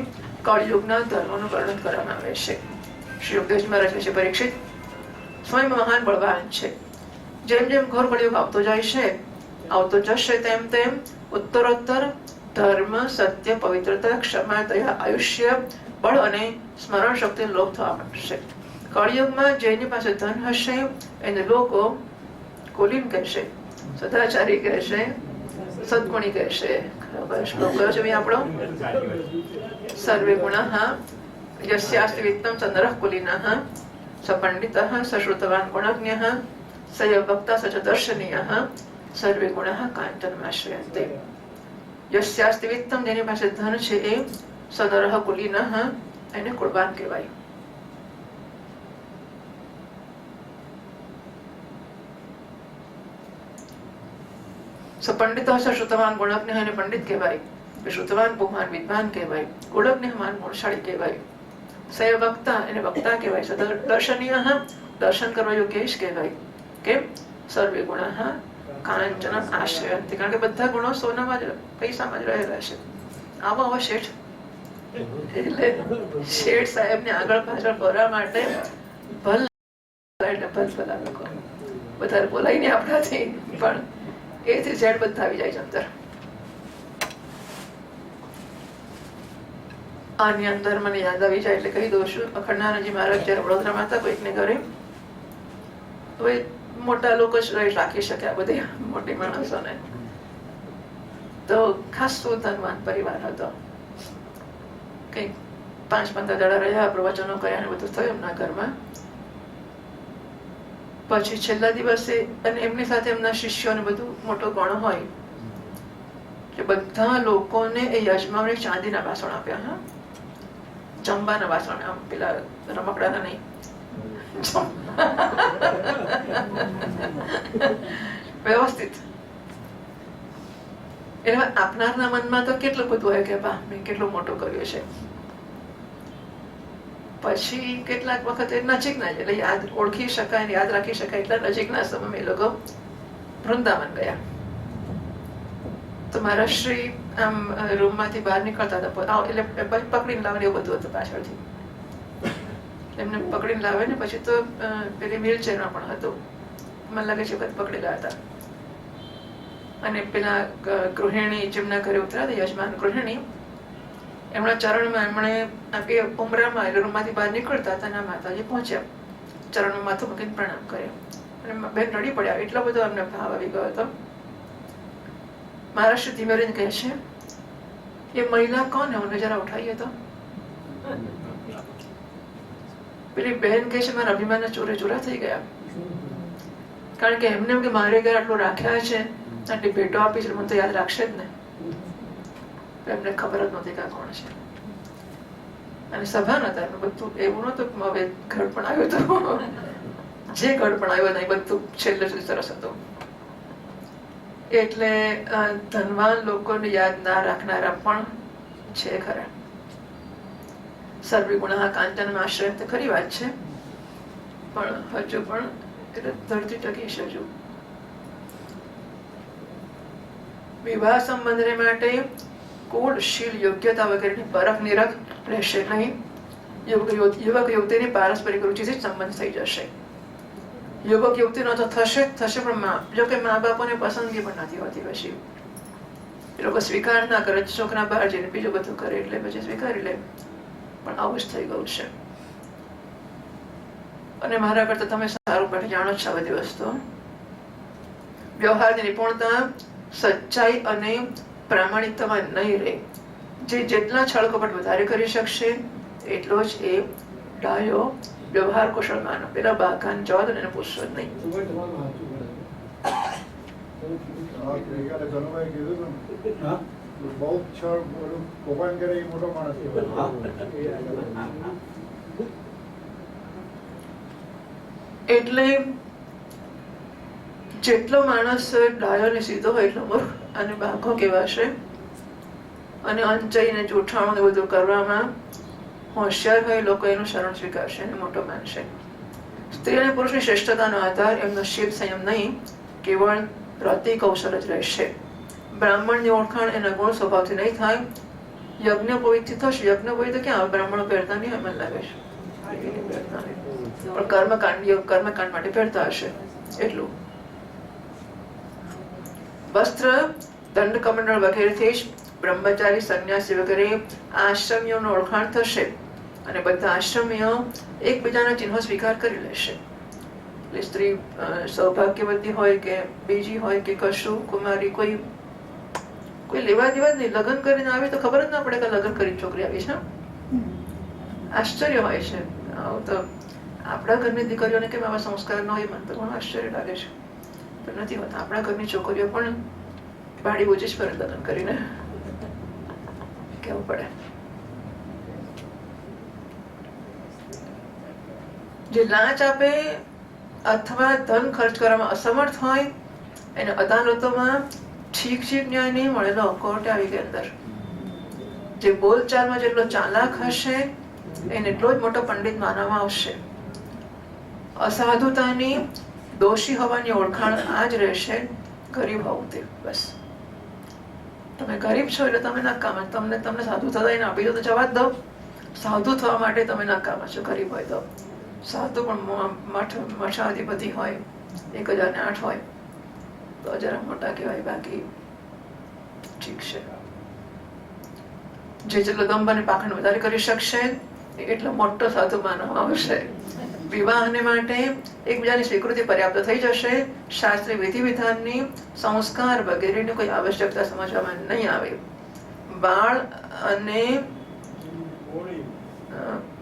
કળયુગના ધર્મનું વર્ણન કરવામાં આવે છે. શ્રી યોગેશ મહારાજ કહે છે, પરીક્ષિત સ્વયં મહાન બળવાન છે. જેમ જેમ ઘોર કળયુગ આવતો જાય છે, આવતો જશે તેમ તેમ ઉત્તરોત્તર ધર્મ, સત્ય, પવિત્રતા, ક્ષમા, દયા, આયુષ્ય, બળ અને સ્મરણ શક્તિનો લોપ થવા માંડશે. કળયુગમાં જેની પાસે ધન હશે એને લોકો કુલીન કહેશે, સદાચારી કહેશે, સદગુણી કહેશે. શ્લોક કયો છે આપણો? સર્વે ગુણાઃ યસ્યાસ્તિ વિત્તં સ નરઃ કુલીનઃ સ પંડિતઃ સ શ્રુતવાન ગુણજ્ઞઃ સ વક્તા સ ચ દર્શનીયઃ સર્વે ગુણાઃ કાંચનમાશ્રયન્તે. યસ્યાસ્તિ વિત્તં, જેની પાસે ધન છે એ સ નરઃ કુલીનઃ, એને કુળવાન કહેવાય. પંડિત શ્રુતવાન ગુણજ્ઞ એને પંડિત કહેવાય, શ્રુતવાન બહુમાન વિદ્વાન કહેવાય, ગુણજ્ઞ માન ગુણશાળી કહેવાય, સય વક્તા એને વક્તા કહેવાય, દર્શનીય દર્શન કરવા યોગ્ય કહેવાય. કેમ? સર્વે ગુણાઃ કાંચન આશ્રયંતિ, કારણ કે બધા ગુણો સોનામાં જ પૈસામાં જ રહેલા છે. આવો આવો શેઠ, એટલે શેઠ સાહેબ ને આગળ પાછળ ફરવા માટે ભલ લોકો વધારે બોલાય ને આપણાથી, પણ એ થી ઝેડ બધા આવી જાય છે અંદર. આની અંદર મને યાદ આવી જાય એટલે કહી દઉં છું. અખંડાનંદજી મહારાજ જયારે વડોદરામાં હતા કોઈકને ઘરે, હવે મોટા લોકો જ રાખી શકે આ બધી મોટી માણસોને, તો ખાસું ધનવાન પરિવાર હતો. કંઈક 5-15 દાડા રહ્યા, પ્રવચનો કર્યા ને બધું થયું એમના ઘરમાં. પછી છેલ્લા દિવસે અને એમની સાથે એમના શિષ્યોને બધું મોટો ગણ હોય કે બધા લોકોને એ યજમાને ચાંદીના વાસણ આપ્યા. હા, જમવાના વાસણ, આમ પેલા રમકડાના નહીં, વ્યવસ્થિત. એટલે આપનારના મનમાં તો કેટલું બધું હોય કે બા મેં કેટલું મોટું કર્યું છે. પછી કેટલાક વખતે નજીકના એટલે યાદ ઓળખી શકાય, યાદ રાખી શકાય એટલા નજીકના સમયમાં એ લોકો વૃંદાવન ગયા. તો મારા શ્રી આમ રૂમમાંથી બહાર નીકળતા હતા, એટલે પકડીને લાવે એવું બધું હતું પાછળથી. એમને પકડીને લાવે ને પછી તો પેલી વ્હીલચેરમાં પણ હતું, મને લાગે છે પકડેલા હતા. અને પેલા ગૃહિણી જેમના ઘરે ઉતર્યા યજમાન ગૃહિણી, એમના ચરણમાં એમણે ઉમરામાં એટલે રૂમમાંથી બહાર નીકળતા હતા, માતાજી પહોંચ્યા, ચરણમાં માથું મૂકીને પ્રણામ કર્યા અને બેન રડી પડ્યા. એટલો બધો એમને ભાવ આવી ગયો હતો. મહારાષ્ટ્ર ધીમે રહીને કહે છે, એ મહિલા કોણ? એમને જરા ઉઠાઈએ તો. પેલી બહેન કહે છે, મારા અભિમાનના ચોરે ચોરા થઈ ગયા, કારણ કે એમને એમ કે મારે ઘર આટલું રાખ્યા છે, આટલી ભેટો આપી છે, મને તો યાદ રાખશે જ ને. એમને ખબર જ નહોતી કે આ કોણ છે. અને સભા નતા, એમનું બધું એવું નતું હવે ઘર પણ આવ્યું હતું, જે ઘર પણ આવ્યું નહીં બધું છેલ્લે સુધી સરસ હતું. એટલે ધનવાન લોકોને યાદ ના રાખનારા પણ છે ખરા. સર્વગુણઃ કાંચનમાં આશ્રય તો ખરી વાત છે, પણ હજુ પણ ધરતી ટકી છે. હજુ વિવાહ સંબંધને માટે કુળ, શીલ, યોગ્યતા વગેરેની પરખ નિરખ રહેશે નહીં. યુવક યુવતીની પારસ્પરિક રુચિથી સંબંધ થઈ જશે. યુવક યુવતીનો તો થશે પણ જો કે મા બાપોને પસંદગી પણ નથી હોતી. પછી એ લોકો સ્વીકાર ના કરે, છોકરા બહાર જઈને બીજું બધું કરે એટલે પછી સ્વીકારી લે. પણ આવું જ થઈ ગયું છે. અને મારા કરતા તમે સારું પણ જાણો છો આ બધી વસ્તુ. વ્યવહારની નિપુણતા, સચ્ચાઈ અને પ્રામાણિકતામાં નહીં રહે. જે જેટલા છળ કપટ વધારે કરી શકશે એટલો જ એ ડાયો, વ્યવહાર કુશળ માનવ. પેલા બાકાન જવા દો ને, એને પૂછશો જ નહીં. એટલે જેટલો માણસ ડાયો ને સીધો હોય એટલો મૂર્ખ અને બાઘો કહેવાશે. અને અંચઈને જૂઠાણું બધું કરવામાં હોશિયાર હોય લોકો એનું શરણ સ્વીકારશે અને મોટો માનશે. સ્ત્રી અને પુરુષની શ્રેષ્ઠતાનો આધાર એમનો શીલ સંયમ નહીં, કેવળ રતિ કૌશલ જ રહેશે. બ્રાહ્મણની ઓળખાણ એના ગુણ સ્વભાવથી નહીં થાય. યજ્ઞોપવિતથી થશે. યજ્ઞોપવિત તો ક્યાં બ્રાહ્મણો પહેરતા નહીં, મને લાગે છે, પણ કર્મકાંડ માટે પહેરતા હશે એટલું. વસ્ત્ર, દંડ, કમંડળ વગેરેથી જ બ્રહ્મચારી, સંન્યાસી વગેરે આશ્રમીઓનું ઓળખાણ થશે. અને બધા આશ્રમીઓ એકબીજાના ચિહ્નો સ્વીકાર કરી લેશે. એટલે સ્ત્રી સૌભાગ્યવતી હોય કે બીજી હોય કે કશું કુમારી, કોઈ લેવા દેવા જ નહીં. લગ્ન કરીને આવે તો ખબર જ ના પડે કે લગ્ન કરીને છોકરી આવી છે. આશ્ચર્ય હોય છે. તો આપણા ઘરની દીકરીઓને કેમ આવા સંસ્કાર ન હોય, મને તો ઘણું આશ્ચર્ય લાગે છે. પણ નથી હોતા. આપણા ઘરની છોકરીઓ પણ બાળી ઓછી જ ફરે લગ્ન કરીને, કેવું પડે. જે લાંચ આપે અથવા ધન ખર્ચ કરવામાં અસમર્થ હોય એને અદાલતોમાં ઠીક ન્યાય નહીં મળેલો, કોર્ટે આવી ગઈ અંદર. જે બોલચાલમાં જેટલો ચાલાક હશે એને એટલો જ મોટો પંડિત માનવામાં આવશે. અસાધુતાની, દોષી હોવાની ઓળખાણ આ જ રહેશે, ગરીબ હોવું તે. બસ તમે ગરીબ છો એટલે તમે નકામા. તમને સાધુ થતા એને આપી દો તો જવા જ દો. સાધુ થવા માટે તમે નકામા છો ગરીબ હોય તો. સાધુ પણ મઠાધિપતિ હોય, 1008 હોય તો જરા મોટા કહેવાય, બાકી ઠીક છે. જે જેટલો દંભ અને પાખંડ વધારે કરી શકશે એટલો મોટો સાધુ માનવામાં આવશે. વિવાહને માટે એકબીજાની સ્વીકૃતિ પર્યાપ્ત થઈ જશે. શાસ્ત્રીય વિધિ વિધાનની, સંસ્કાર વગેરેની કોઈ આવશ્યકતા સમજવામાં નહીં આવે.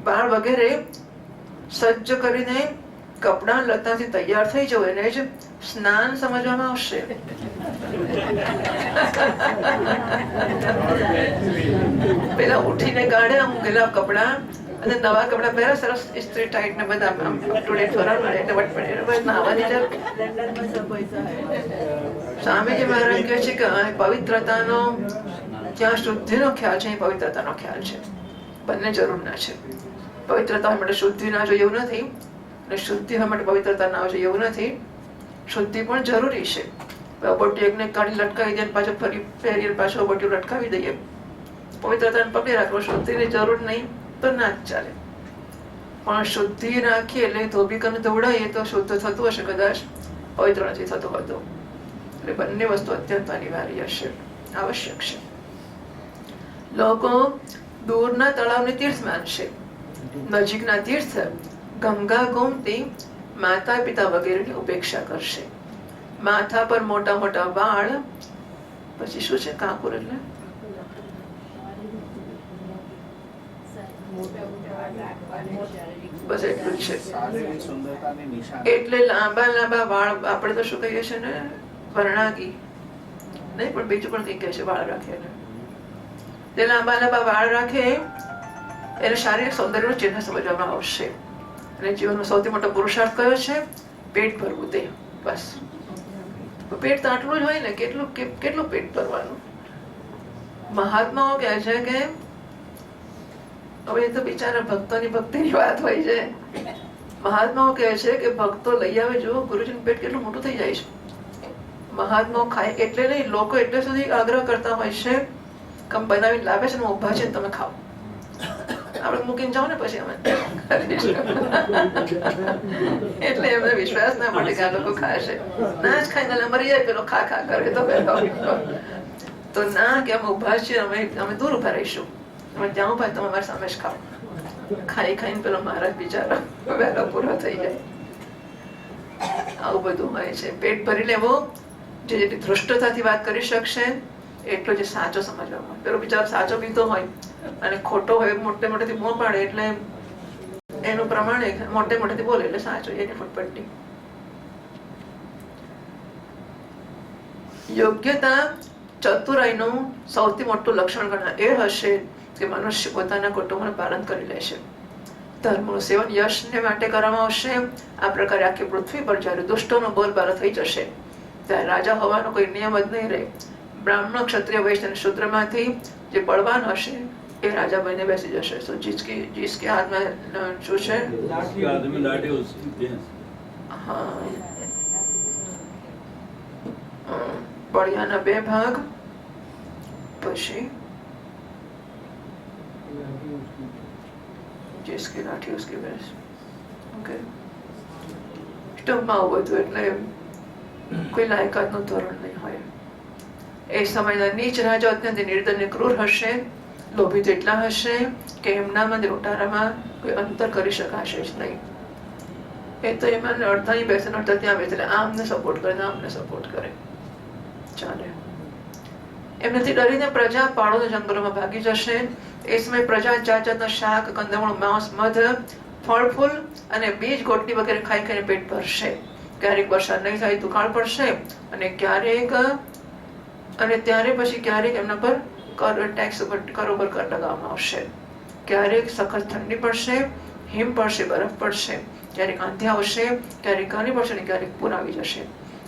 બાળ વગેરે સજ્જ કરીને કપડા લતાથી તૈયાર થઈ જવું એને જ સ્નાન સમજવામાં આવશે. પેલા ઉઠીને કાઢ્યા મૂકેલા કપડા અને નવા કપડા પહેર્યા, સરસ ઇસ્ત્રી ટાઈટ ને બધા અપ ટુ ડેટ ફરવા મળે એટલે વટ નાવાની જરૂર. સ્વામીજી મહારાજ કહે છે કે પવિત્રતાનો જ્યાં શુદ્ધિનો ખ્યાલ છે, પવિત્રતાનો ખ્યાલ છે. બંને જરૂરના છે. પવિત્રતા હોય માટે શુદ્ધિ ના જોઈએ એવું નથી, અને શુદ્ધિ હોય માટે પવિત્રતા ના જોઈએ એવું નથી. શુદ્ધિ પણ જરૂરી છે. બટ્ટી એકને કાઢી લટકાવી દઈએ, પાછો ફરી ફેરી પાછો બટ્ટી લટકાવી દઈએ, પવિત્રતાને પકડી રાખો. શુદ્ધિની જરૂર નહીં તો ના જ ચાલે. પણ શુદ્ધિ રાખીએ એટલે ધોબીકાને દોડાઈએ તો શુદ્ધ થતું હશે, કદાચ પવિત્ર નથી થતું હોતું. એટલે બંને વસ્તુ અત્યંત અનિવાર્ય છે, આવશ્યક છે. લોકો દૂરના તળાવને તીર્થ માનશે, નજીકના તીર્થ ગંગા, ગોમતી, માતા પિતા વગેરેની ઉપેક્ષા કરશે. માથા પર મોટા મોટા વાળ, પછી શું છે કાંકુર એટલે બસ એટલું જ છે. એટલે લાંબા લાંબા વાળ, આપણે તો શું કહીએ છીએ ને વર્ણાગી નહીં, પણ બીજું પણ કઈ કહે છે વાળ રાખે. તે લાંબા લાંબા વાળ રાખે એને શારીરિક સૌંદર્યનું ચિહ્ન સમજવામાં આવશે. અને જીવનનો સૌથી મોટો પુરુષાર્થ કયો છે? પેટ ભરવું. તે બસ પેટ તો આટલું જ હોય ને, કેટલું પેટ ભરવાનું. મહાત્માઓ કહે છે કે હવે તો બિચારા ભક્તોની ભક્તિની વાત હોય છે. મહાત્માઓ કહે છે કે ભક્તો લઈ આવે, જો ગુરુજીનું પેટ કેટલું મોટું થઈ જાય છે. મહાત્માઓ ખાય એટલે નહીં, લોકો એટલે સુધી આગ્રહ કરતા હોય છે કમ બનાવીને લાવે છે ને ઉભા છે તમે ખાઓ. આપણે મૂકીને જાઓ ને પછી અમે એટલે એમને વિશ્વાસ ના પડે કે આ લોકો ખાશે. ના જ ખાઈને મરી જાય, પેલો ખા ખા કરે તો પેલો તો ના કે અમે ઉભા છીએ, અમે દૂર ઉભા રહીશું, અમે ત્યાં ઉભા, તમે અમારી સામે જ ખાઓ. ખાઈ ખાઈને પેલો મહારાજ બિચારા વહેલો પૂરો થઈ જાય. આવું બધું હોય છે. પેટ ભરી લેવો, જે જેટલી ધૃષ્ટતાથી વાત કરી શકશે એટલો જે સાચો સમજવામાં. પેલો બિચારો સાચો પીતો હોય અને ખોટો હોય, મોટે મોટેથી મોં પાડે એટલે એનું પ્રમાણે મોટે મોટેથી બોલે એટલે સાચો, એની ફૂટપટ્ટી. યોગ્યતા ચતુરાઈનું સૌથી મોટું લક્ષણ ગણાય એ હશે કે મનુષ્ય પોતાના કુટુંબનું પાલન કરી લેશે. ધર્મનું સેવન યશને માટે કરવામાં આવશે. આ પ્રકારે આખી પૃથ્વી પર જયારે દુષ્ટોનો બોલબાલા થઈ જશે ત્યારે રાજા હોવાનો કોઈ નિયમ જ નહીં રહે. બ્રાહ્મણ, ક્ષત્રિય, વૈશ્ય અને શૂદ્રમાંથી જે બળવાન હશે એ રાજા બનીને બેસી જશે. તો जिसके हाथ में जो છે બળિયાના 2 ભાગ, પછી जिसकी लाठी उसकी भैंस. ઓકે, સ્ટમ્પમાં આવું બધું એટલે કોઈ લાયકાતનું ધોરણ નહીં હોય. એ સમયના નીચ રાજા અત્યંત નિર્દય અને ક્રૂર હશે. લોભી તો એટલા હશે કે એમના મંદિર ઉટારામાં કોઈ અંતર કરી શકાશે જ નહીં. એ તો એમાં અડધાની બેસે અડધા ત્યાં બેસે, આમને સપોર્ટ કરે આમને સપોર્ટ કરે, ચાલે. એમનાથી ડરીને પ્રજા પાડોના જંગલોમાં ભાગી જશે. એ સમયે પ્રજા જાત જાતના શાક, કંદમૂળ, માંસ, મધ, ફળ ફૂલ અને બીજ ગોટલી વગેરે ખાઈ ખાઈને પેટ ભરશે. ક્યારેક વરસાદ નહીં થાય, દુકાળ પડશે, અને ત્યારે પછી ક્યારેક એમના પર ટેક્સ ઉપર કર લગાવવામાં આવશે. ક્યારેક સખત ઠંડી પડશે, હિમ પડશે, બરફ પડશે, ક્યારેક આંધી આવશે, ક્યારેક ઘણી પડશે અને ક્યારેક પૂર આવી જશે.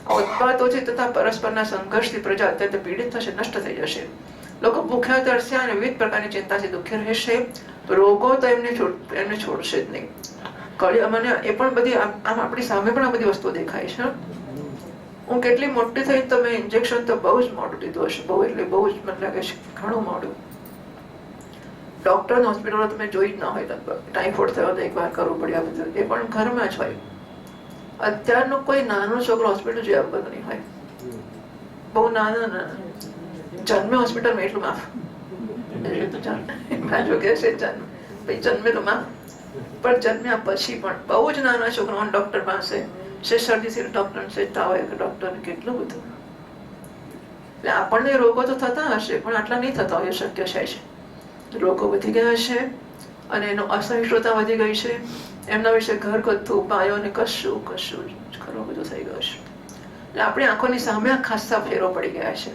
આ ઉત્પાતોથી તથા પરસ્પરના સંઘર્ષથી પ્રજા અત્યંત પીડિત થશે, નષ્ટ થઈ જશે. લોકો ભૂખ્યા, તરસ્યા અને વિવિધ પ્રકારની ચિંતાથી દુઃખી રહેશે. રોગો તો એમને છોડશે જ નહીં. મને એ પણ બધી આમ આપણી સામે પણ આ બધી વસ્તુઓ દેખાય છે. હું કેટલી મોટી થઈ, તમે ઇન્જેક્શન તો બહુ જ મોડું લીધું હશે, બહુ એટલે બહુ જ મને લાગે છે ઘણું મોડું. ડોક્ટર હોસ્પિટલો તમે જોઈ જ ના હોય, લગભગ ટાઇફોઇડ થયો તો એકવાર કરવું પડે, આ બધું એ પણ ઘરમાં જ હોય. અત્યારનો કોઈ નાનો છોકરો હોસ્પિટલ જોઈ આવવાનો નહીં હોય, બહુ નાના જન્મે હોસ્પિટલમાં એટલું માફ, એ તો કાજો કે છે જન્મેલો માં પણ જન્મ્યા પછી પણ બહુ જ નાના છોકરાઓ ડોક્ટર પાસે છે, શરદીથી ડોક્ટર છે, તાવ ડોક્ટર, કેટલું બધું. એટલે આપણને રોગો તો થતા હશે પણ આટલા નહીં થતા હોય, શક્ય છે. રોગો વધી ગયા છે અને એનો અસહિષ્ણુતા વધી ગઈ છે. એમના વિશે ઘરગથ્થુ ઉપાયો ને કશું ખરો બધું થઈ ગયું છે. એટલે આપણી આંખોની સામે ખાસ્સા ફેરો પડી ગયા છે.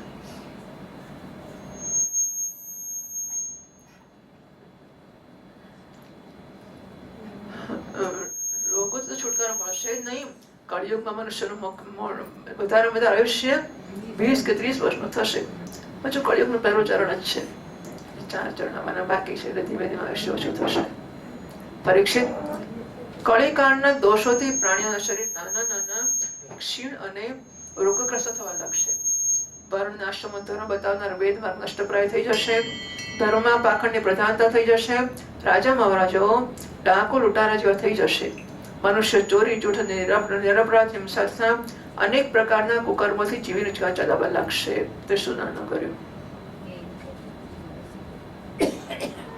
રોગો તો છુટકારો મળશે જ નહીં. કળિયુગમાં મનુષ્યનું વધારે વધારે આયુષ્ય 20 કે 30 વર્ષનું થશે. પછી કળિયુગનું પહેલું ચરણ જ છે. 4 ચરણ આવવાના બાકી છે, એટલે ધીમે ધીમે આયુષ્ય ઓછું થશે. પરીક્ષિત, કળીકાળના દોષોથી પ્રાણીઓના શરીર નાના નાના ક્ષીણ અને રોગગ્રસ્ત થવા લાગશે. વર્ણ આશ્રમ ધર્મ બતાવનાર વેદ માર્ગ નષ્ટપ્રાય થઈ જશે. ધર્મમાં પાખંડની પ્રધાનતા થઈ જશે. રાજા મહારાજાઓ ડાકુ લૂંટારા જેવા થઈ જશે. મનુષ્ય ચોરી જૂઠ નિરપરાધ હિંસા અનેક પ્રકારના કુકર્મોથી જીવીને ચલાવવા લાગશે. તે શું નાનું કર્યું,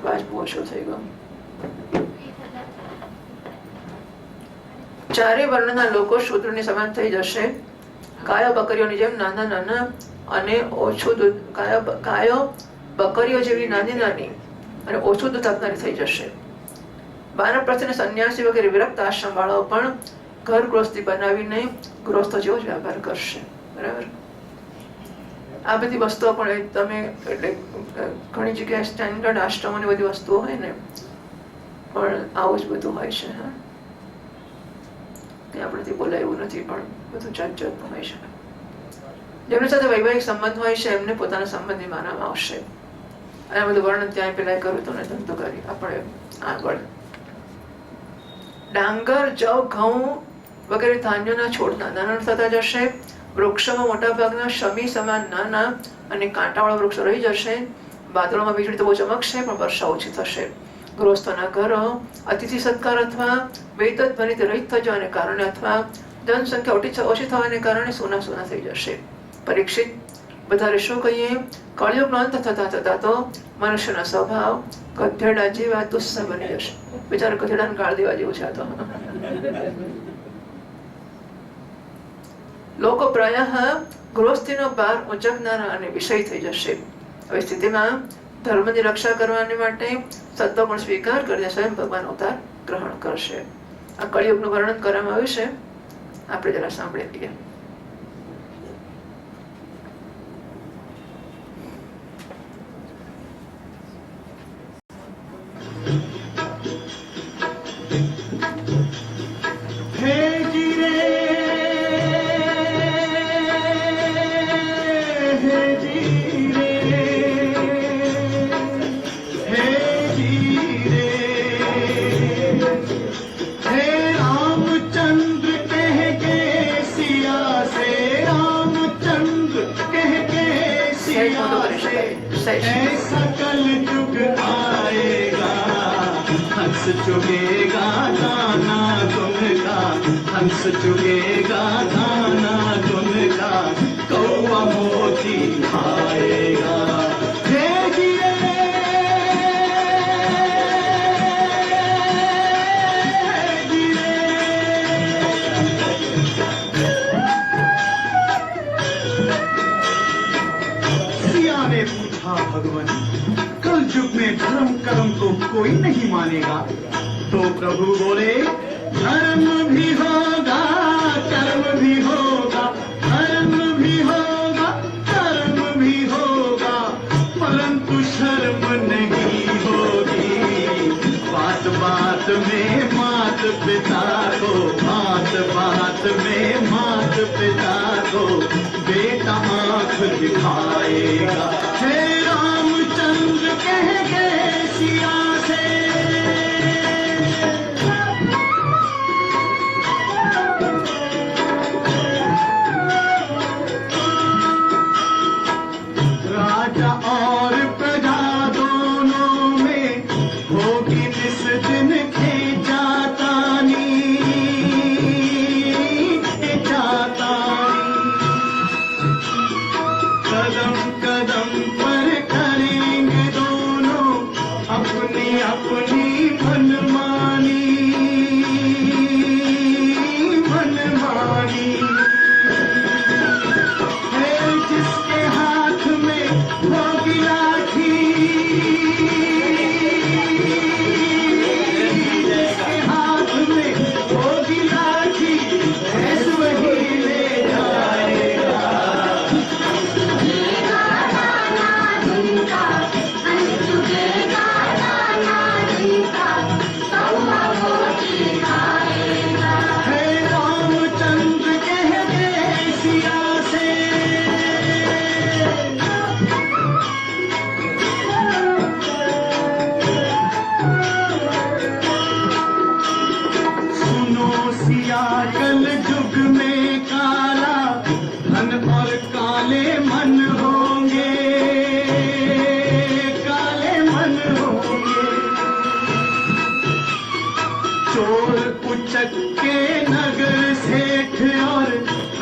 વાજબો ઓછો થઈ ગયો. ચારે વર્ણના લોકો શૂદ્રની સમાન થઈ જશે. ગાયો બકરીઓની જેમ નાના નાના અને ઓછું દૂધ, ગાયો બકરીઓ જેવી નાની નાની અને ઓછું દૂધ આપનારી થઈ જશે. વાનપ્રસ્થને સંન્યાસી વગેરે વિરક્ત આશ્રમ વાળાઓ પણ ઘર ગૃહસ્થી બનાવીને ગૃહસ્થ જેવો જ વ્યાપાર કરશે. બરાબર. આ બધી વસ્તુઓ પણ તમે એટલે ઘણી જગ્યાએ સ્ટેન્ડર્ડ આશ્રમોની બધી વસ્તુઓ હોય ને, પણ આવું જ બધું હોય છે. હા, આપણેથી બોલાયું નથી પણ બધું જાત જાતનું હોય છે. જેમની સાથે વૈવાહિક સંબંધ હોય છે એમને પોતાના સંબંધી માનવામાં આવશે. અને આ બધું વર્ણન ત્યાં પેલા કર્યું હતું ને ધંધો કરી આપણે આગળ. ડાંગર, જવ, ઘઉં વગેરે ધાન્યોના છોડ નાના થતા જશે. વૃક્ષોમાં મોટા ભાગના શમી સમાન નાના અને કાંટાવાળા વૃક્ષો રહી જશે. વાદળોમાં વીજળી તો બહુ ચમકશે પણ વર્ષા ઓછી થશે. ગૃહસ્થોના ઘરો અતિથિ સત્કાર અથવા વેદ ધ્વનિ રહિત થઈ જવાને કારણે અથવા જનસંખ્યા ઓછી થવાને કારણે સોના સોના થઈ જશે. પરીક્ષિત, વધારે શું કહીએ, કળિયુગનો અંત થતા થતા તો મનુષ્યના સ્વભાવ ગધેડા જેવા દુસ્સહ બની જશે. બિચારા ગધેડાને ગાળ દેવા જેવું છે આ તો. લોકો પ્રાયઃ ગૃહસ્થીનો ભાર ઊંચકનારા અને વિષય થઈ જશે. આવી સ્થિતિમાં ધર્મની રક્ષા કરવાની માટે સત્વગુણ સ્વીકાર કરીને સ્વયં ભગવાન અવતાર ગ્રહણ કરશે. આ કળિયુગનું વર્ણન કરવામાં આવ્યું છે, આપણે જરા સાંભળી લઈએ. चुगेगा गाना गुन का, हंस चुगेगा गाना गुन का, कौवा मोती खाएगा. सिया ने पूछा, भगवान कल युग में धर्म कर्म तो कोई नहीं मानेगा. तो प्रभु बोले, धर्म भी होगा कर्म भी होगा, धर्म भी होगा कर्म भी होगा, परंतु शर्म नहीं होगी. बात बात में मात पिता को, बात बात में मात पिता को बेटा आंख दिखाएगा. हे रामचंद्र कह गए सिया से, और प्रजा दोनों में होगी जिस दिन खेचातानी.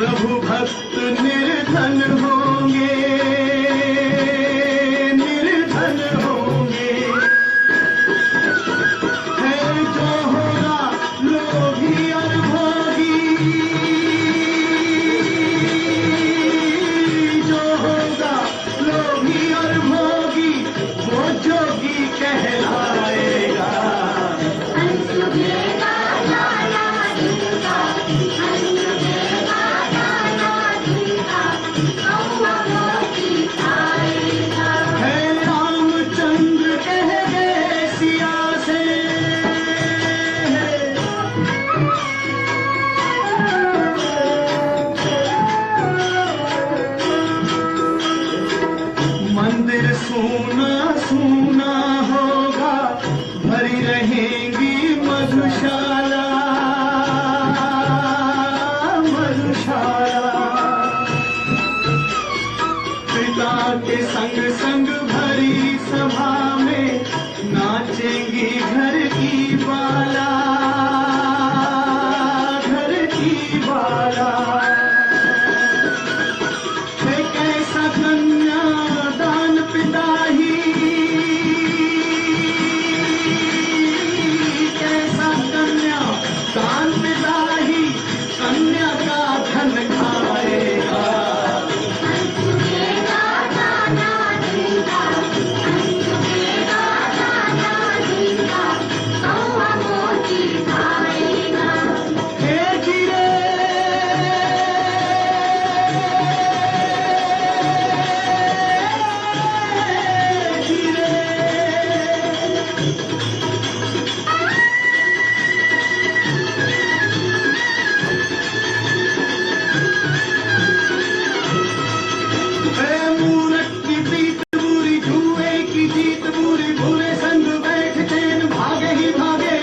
प्रभु भक्त निर्धन होंगे, निर्धन होंगे। है जो होगा लोभी और भोगी, जो होगा लोभी और भोगी, वो जोगी कहलाएगा। है रामचंद्र कह गए सिया से, मंदिर सोना सोना होगा, भरी रहेंगी मधुशाला, मधुशाला। पिता के संग संग भरी सभा में नाचेंगी घर की बाला, घर की बाला। एक ऐसा कन्यादान पिता ही, कैसा कन्यादान पिता ही कन्या का धन खाएगा। हे जीरे मूरत की प्रीत बुरी, जुए की जीत बुरी, बुरे संग बैठ चैन भागे ही भागे,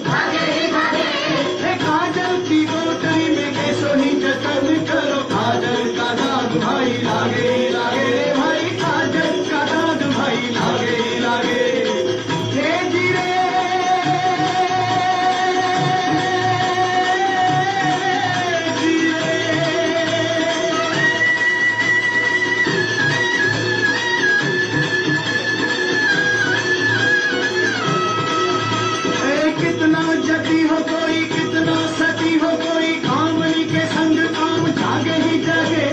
भागे ही भागे। काजल की गोटरी में कैसो ही जतन करो, काजल का दाग भाई लागे ही लागे रे भाई, काजल का दाग भाई लागे ही लागे। हे जीरे कितना जती हो कोई, कितना सती हो कोई, कामनी के संग काम जागे ही जागे,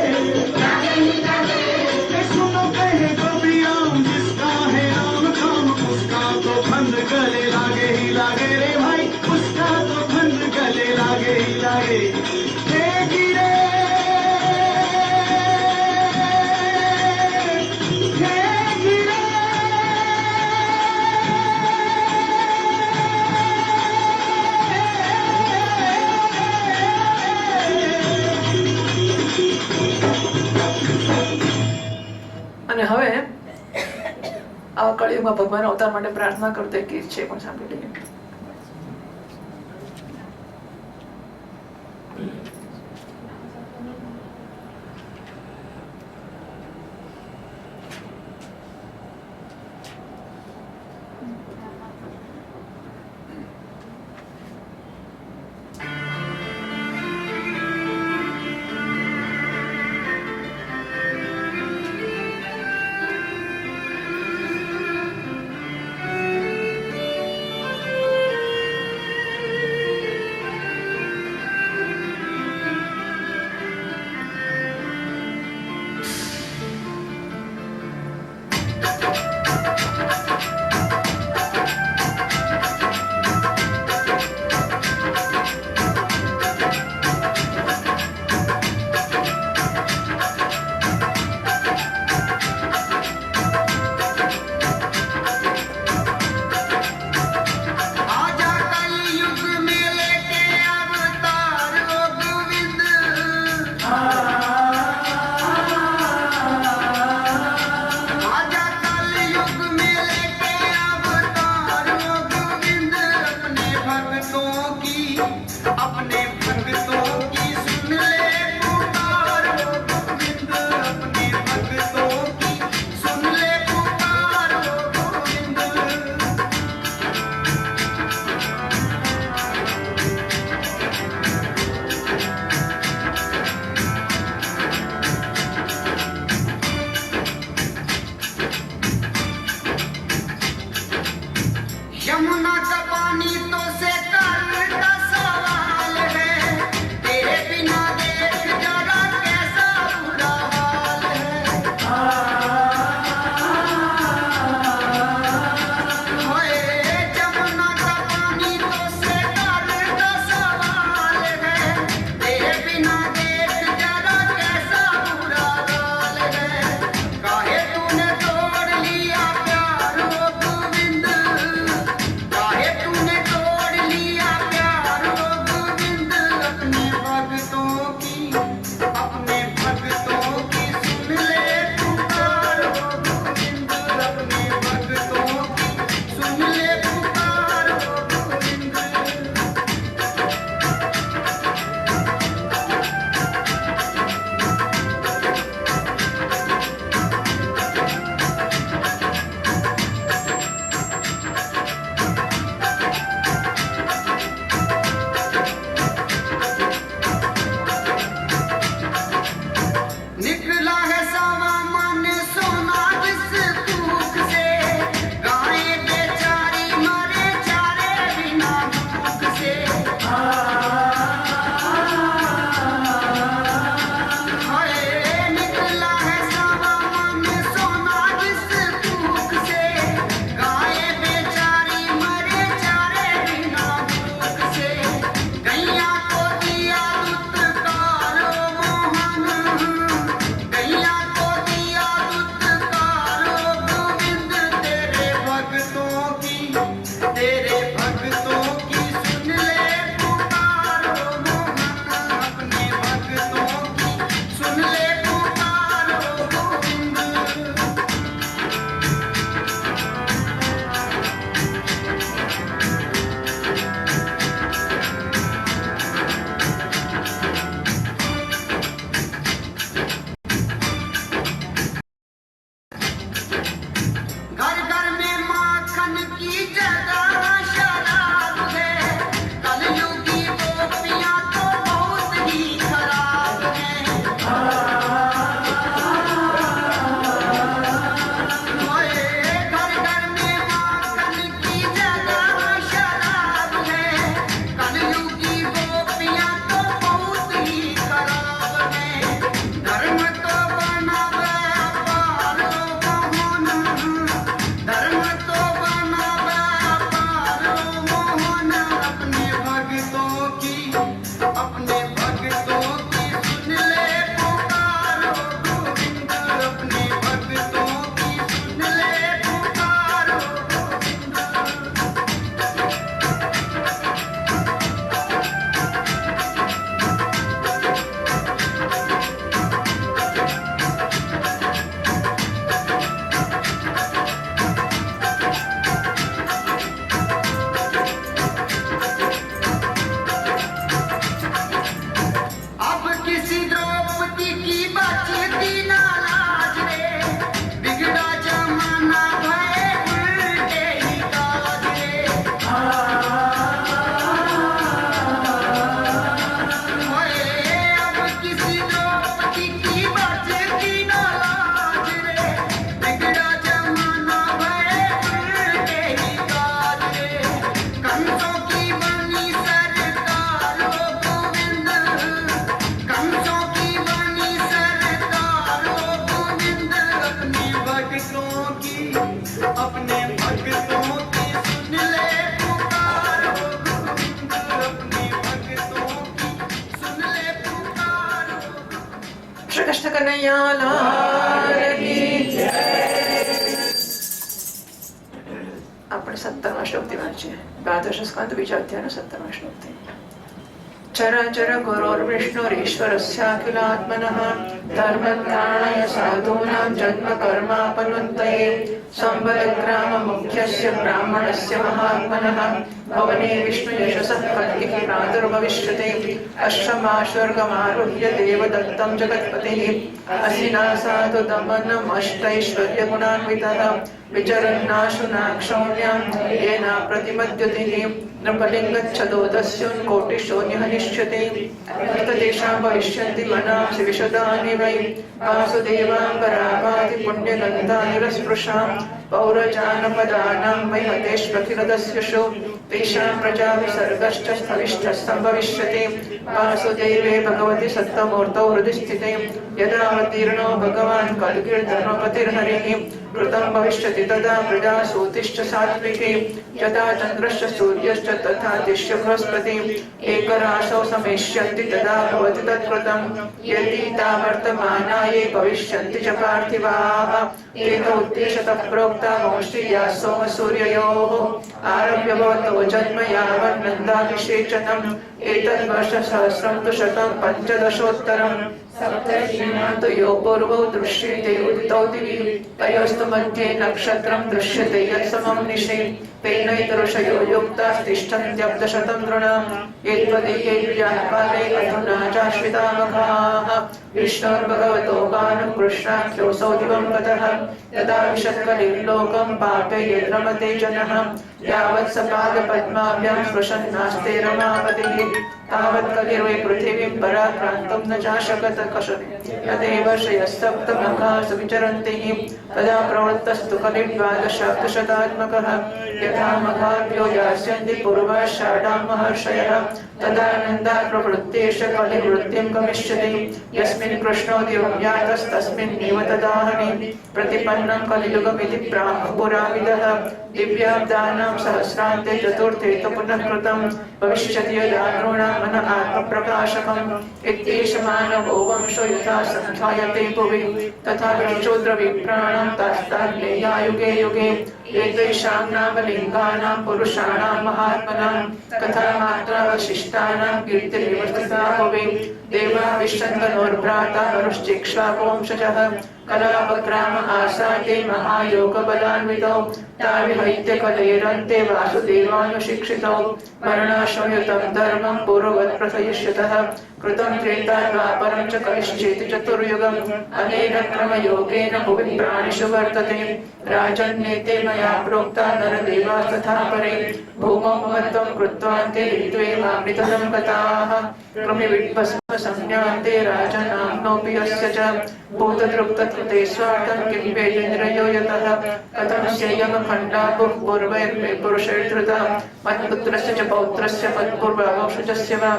जागे ही जागे। सुनो कहे गोपियाँ, जिसका है राम काम, उसका तो फंद गले लागे ही लागे रे भाई, उसका तो फंद गले लागे ही लागे। हे गिरे, हे गिरे। અને હવે આવા કળિયુગમાં ભગવાન અવતાર માટે પ્રાર્થના કરતો એક ગીત છે, પણ સાંભળી લઈએ. શ્રી કૃષ્ણ કનૈયા લાલ કી જય. આપણે 17મા શ્લોકથી વાંચીએ. દ્વાદશ સ્કંદ બીજા અધ્યાયનો 17મા શ્લોકથી. ચરાચર ગુરોર્વિષ્ણુરીશ્વરસ્યાખિલાત્મનઃ ધર્મત્રાણાય સાધૂનાં જન્મ કર્માપનવन्तये સંબલગ્રામ મુખ્યસ્ય બ્રાહ્મણસ્ય મહાત્મનઃ ભવને વિષ્ણુ યશસઃ કલ્કિઃ પ્રાદુર્ભવિષ્યતે અશ્વમાશ્વર્ગમારુહ્ય દેવદત્तं જગત્પતિઃ અસિના સાધુ દમનમષ્ટૈશ્વર્યગુણાન્વિતઃ વિચરન્નાશુનાક્ષૌમ્યાં येना प्रतिमद्युतिः नृपलिङ्गच्छदोदस्युन्कोटिशून्यः निश्च्यते तेषां भविष्यन्ति मनांसि विशदानि वै वासुदेवाम्बरावादि पुण्यगन्धानिरस्पृशां पौरजानपदानां वै हतेष्वखिलदस्युषु तेषां प्रजाविसर्गश्च स्थविष्ठः सम्भविष्यति वासुदेवे भगवति सत्त्वमूर्तौ हृदि स्थिते यदावतीर्णो भगवान् कल्किर्धर्मपतिर्हरिः कृतं भविष्यति तदा प्रजासूतिश्च सात्विके यथा चन्द्रश्च सूर्यश्च तथा दिश्य बृहस्पति एकराशौ समेष्यन्ति तदा भवति तत्कृतं यदि तावर्तमाना ये भविष्यन्ति च पार्थिवाः तेन उद्देशतः प्रोक्ता वंशीया सोमसूर्ययोः आरभ्य भवतो जन्म यावन्नन्दाभिषेचनम् एतद्वर्षसहस्रं तु शतं पञ्चदशोत्तरम् सप्तशीनातो यो पूर्वौ दृश्यते उदितौ दिवि तयोस्तु मध्ये नक्षत्रं दृश्यते यत्समं निशि तेनैतरुषयो युक्तास्तिष्ठन्त्यब्दशतं नृणाम् यद्वदेयैर्याः काले अधुना चाश्वितामघाः विष्णोर्भगवतो भानुः कृष्णाख्योऽसौ दिवं गतः यदा विशत्कलिर्लोकं पापयेद्रमते जनः यावत् सपादपद्माभ्यां स्पृशन्नास्ते रमापतिः तावत् कलिर्वै पृथिवीं पराक्रान्तुं न चाशकत कशने यदेव श्रेयस्सप्तमखासु विचरन्तिः तदा प्रवृत्तस्तु कलिर्द्वादशाब्दशतात्मकः यथा मखाभ्यो यास्यन्ति पूर्वाषाढां महर्षयः तदा नन्दात् प्रवृत्तेश कलिवृत्तिं गमिष्यति यस्मिन् कृष्णो दिवं यातस्तस्मिन्नेव तदाहनि प्रतिपन्नं कलियुगमिति प्राक्पुराविदः दिव्याब्दानां सहस्रान्ते चतुर्थे तु पुनः कृतं भविष्यति यदा नॄणां मन आत्मप्रकाशकम् इत्येष मानवो वंशो यथा सञ्जायते भुवि तथा शूद्रविप्राणां तास्ताग्नेया युगे युगे एतेषां नामलिङ्गानां पुरुषाणां महात्मनां तथा मात्रावशिष्टानां कीर्तिर्विवर्तिता भवेत् देवा विश्वन्तनोर्भ्राता मरुश्चिक्ष्वावंशजः कलापग्राम आसाते महायोगबलान्वितौ ताविहैत्यकलेरन्ते वासुदेवानुशिक्षितौ वर्णाश्रमयुतं धर्मं पूर्ववत् प्रथयिष्यतः कृतं त्रेताद्वापरं च कलिश्चेति चतुर्युगम् अनेन क्रमयोगेन भुवि प्राणिषु वर्तते राजन्नेते मया प्रोक्ता नरदेवास्तथा परे भूमौ महत्त्वं कृत्वान्ते ऋत्वेमामृतं गताः क्रमे विद्भस्म संज्ञान्ते राजनाम्नोऽपि यस्य च भूतदृक्तकृते स्वार्थं किं वेदेन्द्रियो यतः कथं स्ययमखण्डापुः पूर्वैर्मे पुरुषैर्धृता मत्पुत्रस्य च पौत्रस्य मत्पूर्ववंशजस्य वा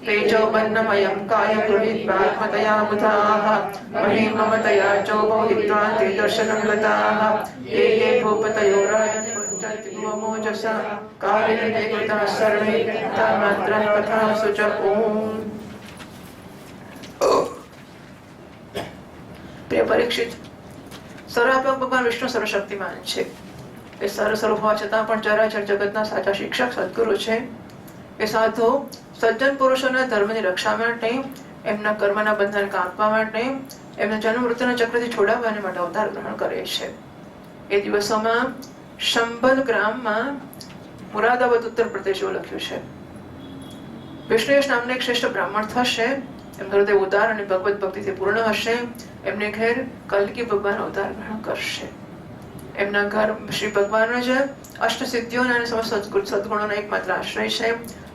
तेजोबन्नमयं कायं गृहीत्वात्मतया बुधाः महीं ममतया चोभौ हित्वा ते दर्शनं गताः ये ये भूपतयो राजन्ति भुवमोजसा कालिने कृताः सर्वे तामात्रं कथासु च ओम्. પ્રિય પરીક્ષિત, સર્વાત્મક ભગવાન વિષ્ણુ સર્વશક્તિમાન છે. એ સર્વ હોવા છતાં પણ ચરાચર જગતના સાચા શિક્ષક સદગુરુ છે. એ સાધુ સજ્જન પુરુષોના ધર્મની રક્ષા માટે, એમના કર્મના બંધન કાપવા માટે, એમના જન્મ મૃત્યુના ચક્રથી છોડાવવા માટે અવતાર ગ્રહણ કરે છે. એ દિવસોમાં શંભલ ગ્રામમાં મુરાદાબાદ ઉત્તર પ્રદેશ એવું લખ્યું છે. વિષ્ણુયશ નામના એક શ્રેષ્ઠ બ્રાહ્મણ થશે. એમનું હૃદય ઉદાર અને ભગવત ભક્તિથી પૂર્ણ હશે. એમને ઘેર કલ્કી ભગવાન અવતાર ગ્રહણ કરશે. એમના ઘર શ્રી ભગવાન જ અષ્ટ સિદ્ધિઓના અને સમસ્ત સદગુણોના એકમાત્ર આશ્રય છે.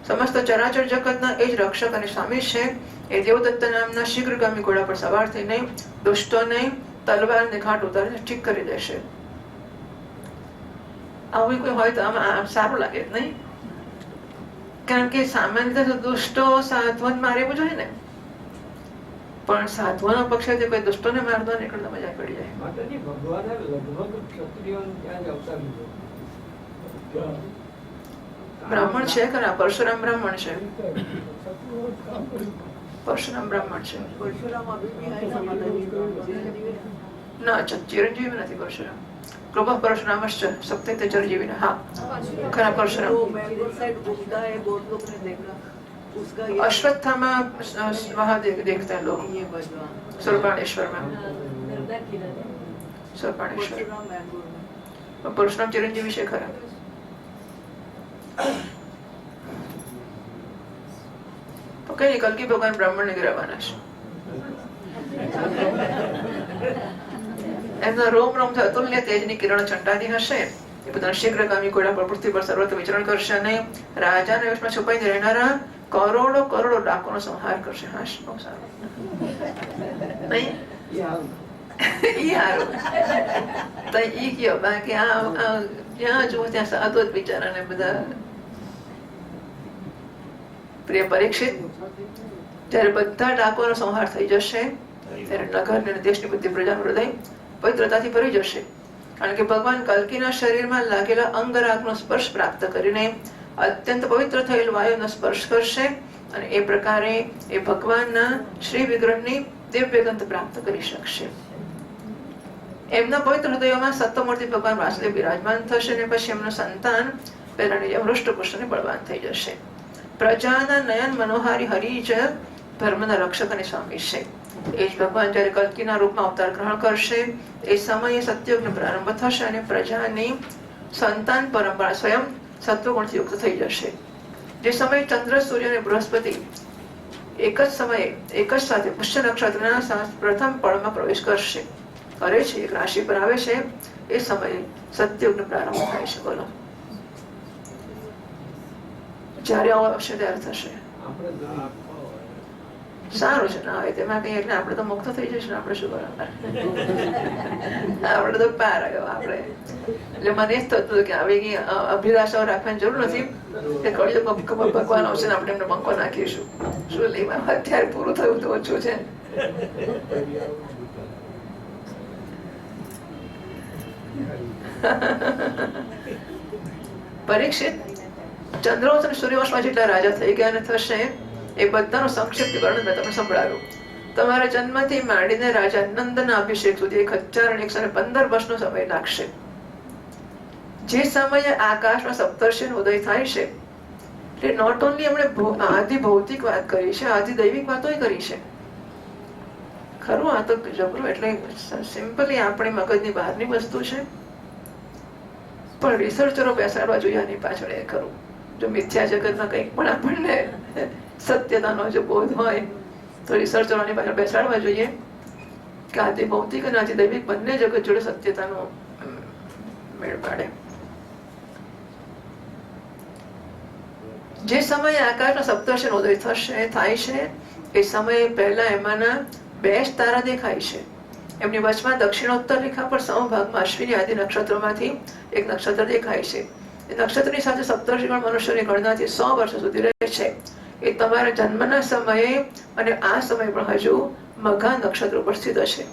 સમસ્ત ચરાચર જગતના એ જ રક્ષક અને સ્વામી છે. એ દેવદત્ત નામના શીઘ્રગામી ઘોડા પર સવાર થઈને દુષ્ટોને તલવારને ઘાટ ઉતારીને ઠીક કરી દેશે. આવું કોઈ હોય તો આમ સારું લાગે નહીં? કારણ કે સામાન્ય રીતે દુષ્ટો સાધુઓને મારવું જોઈએ ને, પણ સાધુઓના પક્ષે કોઈ દુષ્ટોને મારવા નીકળતા મજા પડી જાય. ભગવાને લગભગ ક્ષત્રિયોને ત્યાં જ અવતાર લીધો. બ્રાહ્મણ છે ખરા, પરશુરામ બ્રાહ્મણ છે. પરશુરામ બ્રાહ્મણ છે परशुराम अभी भी है समाधानी ના ચિરંજીવી નથી પરશુરામ કૃપા પરશુરામશ્ચ સપ્તૈતે ચિરંજીવી હા ખરા પરશુરામ वो मैंगो साइड घूमता है बहुत लोग ने देखा उसका ये અશ્વત્થામાં वहाँ देखते हैं लोग ये भगवान सुरपाणेश्वर में सुरपाणेश्वर परशुराम मैंगो में પરશુરામ ચિરંજીવી છે ખરા તો કઈ નહીં કલ્કી ભગવાન બ્રાહ્મણ ને ગિરાવાના છે એમના રોમ રોમ અતુલ્ય તેજની કિરણ છંટાતી હશે એ બધા શીઘ્રગામી ઘોડા પર પૃથ્વી પર સર્વત્ર વિચરણ કરશે અને રાજાના વેશમાં છુપાઈને રહેનારા કરોડો કરોડો ડાકોનો સંહાર કરશે. હા બહુ સારું નહીં ઈ હારું તો ઈ કયો બાકી જ્યાં જુઓ ત્યાં સાધુ જ બિચારાને બધા. પ્રિય પરીક્ષિત, જ્યારે બધા ડાકોનો સંહાર થઈ જશે ત્યારે નગર અને દેશની બધી પ્રજાનું હૃદય પવિત્રતાથી ભરી જશે. કારણ કે ભગવાન કલ્કીના શરીરમાં લાગેલા અંગરાગનો સ્પર્શ પ્રાપ્ત કરીને અત્યંત પવિત્ર થયેલ વાયુનો સ્પર્શ કરશે અને એ પ્રકારે એ ભગવાનના શ્રી વિગ્રહની દિવ્ય ગંધ પ્રાપ્ત કરી શકશે. એમના પવિત્ર હૃદયોમાં સત્વમૂર્તિ ભગવાન વાસુદેવ બિરાજમાન થશે અને પછી એમનું સંતાન પહેલાની જેમ હૃષ્ટપુષ્ટ અને બળવાન થઈ જશે. પ્રજાના નયન મનોહારી હરિ જ ધર્મના રક્ષક અને સ્વામી છે. એ જ ભગવાન જયારે કલ્કીના રૂપમાં અવતાર ગ્રહણ કરશે એ સમયે સત્યુગનો પ્રારંભ થશે અને પ્રજાની સંતાન પરંપરા સ્વયં સત્વગુણથી યુક્ત થઈ જશે. જે સમયે ચંદ્ર, સૂર્ય અને બૃહસ્પતિ એક જ સમયે એક જ સાથે પુષ્ય નક્ષત્રના પ્રથમ પળમાં પ્રવેશ કરે છે, એક રાશિ પર આવે છે, એ સમયે સત્યુગનો પ્રારંભ થાય છે. બોલો, જયારે આવો આવશે ત્યારે થશે. સારું છે ના હોય તેમાં કઈ એટલે આપણે તો મુક્ત થઈ જઈશું. આપણે શું બરાબર આપણે તો પાર આવ્યો. આપણે એટલે મને જ થતું હતું કે આવી અભિલાષાઓ રાખવાની જરૂર નથી કે કળિયુગ ભગવાન આવશે ને આપણે એમને બંકો નાખીશું. શું લેવા, અત્યારે પૂરું થયું તો ઓછું છે. પરીક્ષિત, ચંદ્રવંશ અને સૂર્યવંશમાં જેટલા રાજા થઈ ગયા અને થશે એ બધાનું સંક્ષિપ્ત વર્ણન મેં તમને સંભળાવ્યું. તમારા જન્મથી માંડીને રાજા નંદના અભિષેક સુધી 1115 વર્ષનો સમય લાગશે. જે સમયે આકાશમાં સપ્તર્ષિનો ઉદય થાય છે એટલે નોટ ઓનલી એમણે આદિ ભૌતિક વાત કરી છે, આદિ દૈવિક વાતો કરી છે. ખરું, આ તો જબરું. એટલે સિમ્પલી આપણી મગજની બહારની વસ્તુ છે, પણ રિસર્ચરો બેસાડવા જોઈએ આની પાછળ. એ ખરું, જો મિથ્યા જગતમાં કંઈક પણ આપણને સત્યતાનો જો બોધ હોય તો રિસર્ચરોની પાછળ બેસાડવા જોઈએ કે આદિ ભૌતિક અને આદિ દૈવિક બંને જગત જોડે સત્યતાનો મેળ પાડે. જે સમયે આકાશના સપ્તર્ષિનો ઉદય થાય છે એ સમયે પહેલા એમાંના 2 તારા દેખાય છે. એમની વચમાં દક્ષિણોત્તર રેખા પર સમભાગમાં અશ્વિની આદિ નક્ષત્રોમાંથી એક નક્ષત્ર દેખાય છે. એ નક્ષત્રની સાથે સપ્તર્ષિગણ મનુષ્યની ગણનાથી 100 વર્ષ સુધી રહે છે. એ તમારા જન્મના સમયે અને આ સમય પણ હજુ મઘા નક્ષત્ર ઉપર સ્થિત છે.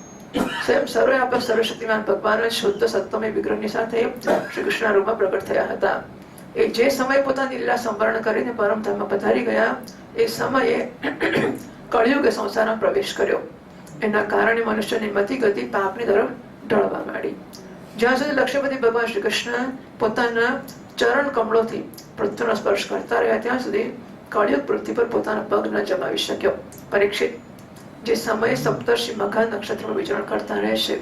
સ્વયં સર્વે આપક સર્વશક્તિમાન ભગવાન શુદ્ધ સત્વમય વિગ્રહની સાથે શ્રી કૃષ્ણ રૂપમાં પ્રગટ થયા હતા. એ જે સમય પોતાની લીલા સંવરણ કરીને પરમધામમાં પધારી ગયા એ સમયે કળિયુગે સંસારમાં પ્રવેશ કર્યો. એના કારણે મનુષ્યની મતિ ગતિ પાપની તરફ ઢળવા માંડી. જ્યાં સુધી લક્ષ્મીપતિ ભગવાન શ્રી કૃષ્ણ પોતાના ચરણ કમળોથી પૃથ્વીનો સ્પર્શ કરતા રહ્યા ત્યાં સુધી કળિયુગ પૃથ્વી પર પોતાનો પગ ન જમાવી શક્યો. પરીક્ષિત, જે સમયે સપ્તર્ષિ મઘા નક્ષત્રમાં વિચરણ કરતા રહેશે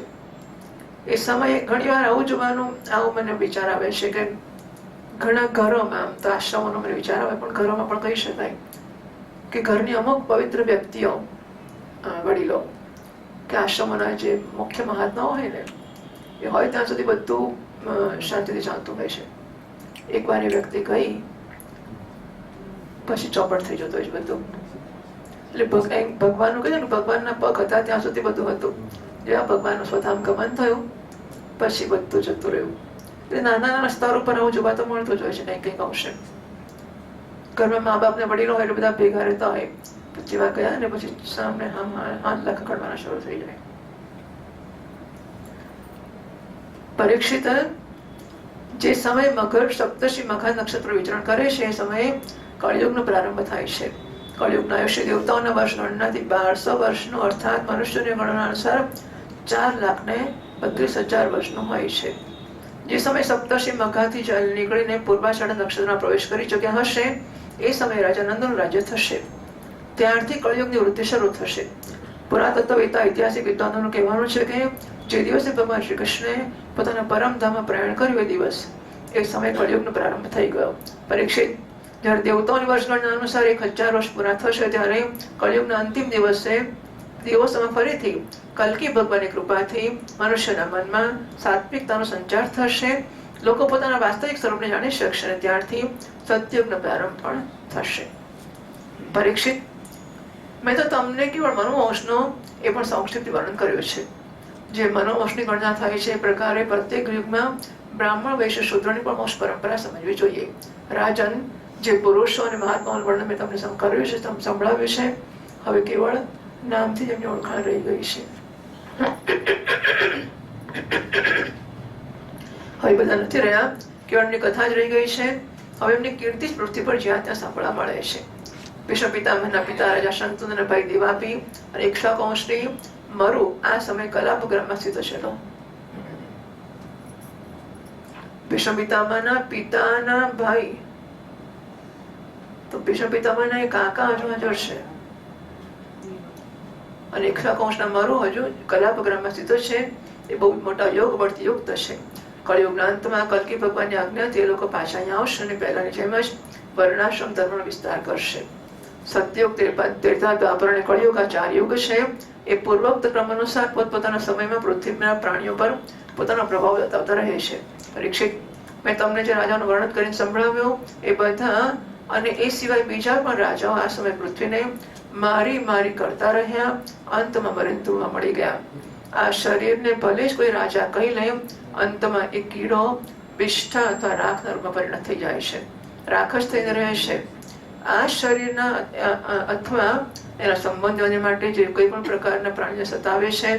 એ સમયે ઘણી વાર આવું જોવાનું, આવું મને વિચાર આવે છે કે ઘણા ઘરોમાં, આમ તો આશ્રમોનો મને વિચાર આવે પણ ઘરોમાં પણ કહી શકાય કે ઘરની અમુક પવિત્ર વ્યક્તિઓ, વડીલો કે આશ્રમોના જે મુખ્ય મહાત્માઓ હોય ને એ હોય ત્યાં સુધી બધું શાંતિથી ચાલતું હોય છે. એકવાર એ વ્યક્તિ ગઈ પછી ચોપટ થઈ જતો હોય બધું. એટલે ભગવાનનું કહ્યું ને, ભગવાનના પગ હતા ત્યાં સુધી બધું હતું. જેવા ભગવાનનું સ્વધામ ગમન થયું પછી બધું જતું રહ્યું. એટલે નાના નાના સ્તર ઉપર આવું જોવા તો મળતું જ હોય છે કંઈક કંઈક અંશે. ઘરમાં મા બાપ ને વડીલો હોય એટલે બધા ભેગા રહેતા હોય. જેવા ગયા ને પછી સામે હાથ ખડવાના શરૂ થઈ જાય. પરીક્ષિત, જે સમયે મઘર સપ્તર્ષિ મઘા નક્ષત્ર વિચરણ કરે છે એ સમયે કળિયુગનો પ્રારંભ થાય છે. કળિયુગનું આયુષ્ય દેવતાઓના વર્ષ ગણનાથી 1200 વર્ષનું, અર્થાત મનુષ્યની ગણના અનુસાર 4,32,000 વર્ષનું હોય છે. જે સમય સપ્તર્ષિ મઘાથી જલ નીકળીને પૂર્વાષાઢ નક્ષત્રમાં પ્રવેશ કરી ચૂક્યા હશે એ સમયે રાજા નંદનું રાજ્ય થશે. ત્યારથી કળિયુગની વૃદ્ધિ શરૂ થશે. પુરાતત્વવેતા ઐતિહાસિક વિદ્વાનોનું કહેવાનું છે કે જે દિવસે ભગવાન શ્રી કૃષ્ણે પોતાના પરમધામમાં પ્રયાણ કર્યું એ દિવસ, એ સમય કળિયુગનો પ્રારંભ થઈ ગયો. પરીક્ષિત, જ્યારે દેવતાઓની વર્ષગણના અનુસાર 1000 વર્ષ પૂરા થશે ત્યારે કળિયુગના અંતિમ દિવસોમાં ફરીથી કલ્કી ભગવાનની કૃપાથી મનુષ્યના મનમાં સાત્વિકતાનો સંચાર થશે. લોકો પોતાના વાસ્તવિક સ્વરૂપને જાણી શકશે અને ત્યારથી સતયુગનો પ્રારંભ પણ થશે. પરીક્ષિત, મેં તો તમને કેવળ મનોવંશનો એ પણ સંક્ષિપ્ત વર્ણન કર્યું છે. જે મનોવંશની ગણના થાય છે એ પ્રકારે પ્રત્યેક યુગમાં બ્રાહ્મણ વૈશ્ય શૂદ્રની પણ વંશ પરંપરા સમજવી જોઈએ. રાજન, જે પુરુષો અને મહાત્માઓનું વર્ણન મેં તમને કર્યું છે, તમને સંભળાવ્યું છે, હવે કેવળ નામથી જ એમની ઓળખાણ રહી ગઈ છે. હવે બધા નથી રહ્યા, કેવળ એમની કથા જ રહી ગઈ છે. હવે એમની કીર્તિ જ પૃથ્વી પર જ્યાં ત્યાં સાંભળવા મળે છે. ભીષ્મ પિતામહના પિતા રાજા શંતનુના ભાઈ દેવાપી અને ઇક્ષ્વાકુશ્રી મરુ આ સમય કલાપગ્રામમાં સ્થિત છે. ભીષ્મ પિતામહના પિતાના ભાઈ, તો ભીષ્મ પિતામહના એ કાકા હજુ હાજર છે અને ઇક્ષ્વાકુના મરુ હજુ કલાપગ્રામમાં સ્થિત છે. એ બહુ મોટા યોગ બળથી યુક્ત છે. કળિયુગના અંતમાં કલ્કી ભગવાનની આજ્ઞાથી એ લોકો પાછા અહીંયા આવશે અને પહેલાની જેમ જ વર્ણાશ્રમ ધર્મનો વિસ્તાર કરશે. સતયુગ, ત્રેતા, દ્વાપર અને કળિયુગ આ 4 યુગ છે. એ પૂર્વોક્ત ક્રમ અનુસાર પોતપોતાના સમયમાં પૃથ્વીના પ્રાણીઓ પર પોતાનો પ્રભાવ બતાવતા રહે છે. પરીક્ષિત, મેં તમને જે રાજાનું વર્ણન કરીને સંભળાવ્યું એ બધા અને એ સિવાય બીજા પણ રાજાઓ આ સમય પૃથ્વીને મારી કરતા રહ્યા, અંતમાં મરીને ધ્રુવમાં મળી ગયા. આ શરીરને ભલે જ કોઈ રાજા કહી લે, અંતમાં એ કીડો, વિષ્ઠા અથવા રાખના રૂપમાં પરિણત થઈ જાય છે, રાખ જ થઈને રહે છે. આ શરીરના અથવા એના સંબંધોને માટે જે કોઈ પણ પ્રકારના પ્રાણીને સતાવે છે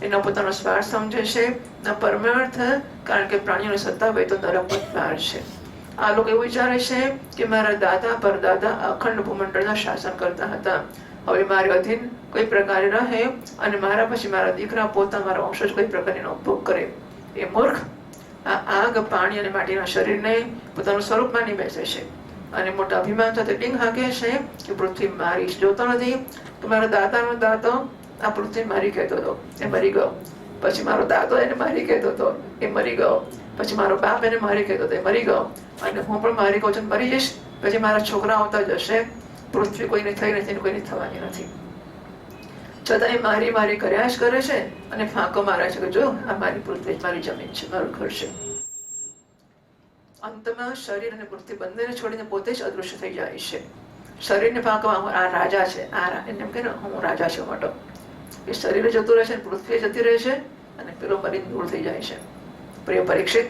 એનો પોતાનો સ્વાર્થ સમજે છે, ના પરમાર્થ, કારણ કે પ્રાણીઓને સતાવે તો નરકનો દ્વાર છે. આ લોકો એવું વિચારે છે કે મારા દાદા પરદાદા અખંડ ભૂમંડળના શાસન કરતા હતા, હવે મારે અધીન કોઈ પ્રકારે રહે અને મારા પછી મારા દીકરા પોતા મારા વંશજ કોઈ પ્રકારનો ઉપભોગ કરે. એ મૂર્ખ આ આગ, પાણી અને માટીના શરીરને પોતાનું સ્વરૂપ માની બેસે છે અને મોટા અભિમાન સાથે ટીંગ હાકે છે કે પૃથ્વી મારી. જોતો નથી કે મારા દાદાનો દાદો આ પૃથ્વી મારી કહેતો હતો, એ મરી ગયો. પછી મારો દાદો એને મારી કહેતો હતો, એ મરી ગયો. પછી મારો બાપ એને મારી કહેતો હતો, એ મરી ગયો. અને હું પણ મારી કહું છું મરી જઈશ. પછી મારા છોકરા આવતા જશે. પૃથ્વી કોઈને થઈ નથી, કોઈને થવાની નથી. છતાં એ મારી કર્યા જ કરે છે અને ફાંકો મારે છે કે જો આ મારી પૃથ્વી, મારી જમીન છે, મારું ઘર છે. અંતમાં શરીર અને પૃથ્વી બંનેને છોડીને પોતે જ અદૃશ્ય થઈ જાય છે. શરીરને ફાંકવા આ રાજા છે, એમ કે હું રાજા છું મોટો. એ શરીરે જતું રહે છે, પૃથ્વી જતી રહે છે અને પેલો મરીને દૂર થઈ જાય છે. પ્રિય પરીક્ષિત,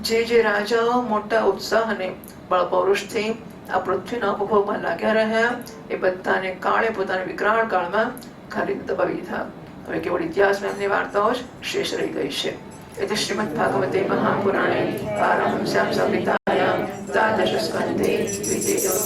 જે રાજાઓ મોટા ઉત્સાહ અને બળ પૌરુષથી આ પૃથ્વીના ઉપભોગમાં લાગ્યા રહ્યા એ બધાને કાળે પોતાના વિકરાળ કાળમાં ખાલી દબાવી દીધા. હવે કેવળ ઇતિહાસમાં એમની વાર્તાઓ જ શેષ રહી ગઈ છે. એટલે શ્રીમદ ભાગવતે મહાપુરાણે પારમહંસ્યામ સંહિતાયામ દ્વાદશ સ્કંધે દ્વિતીયો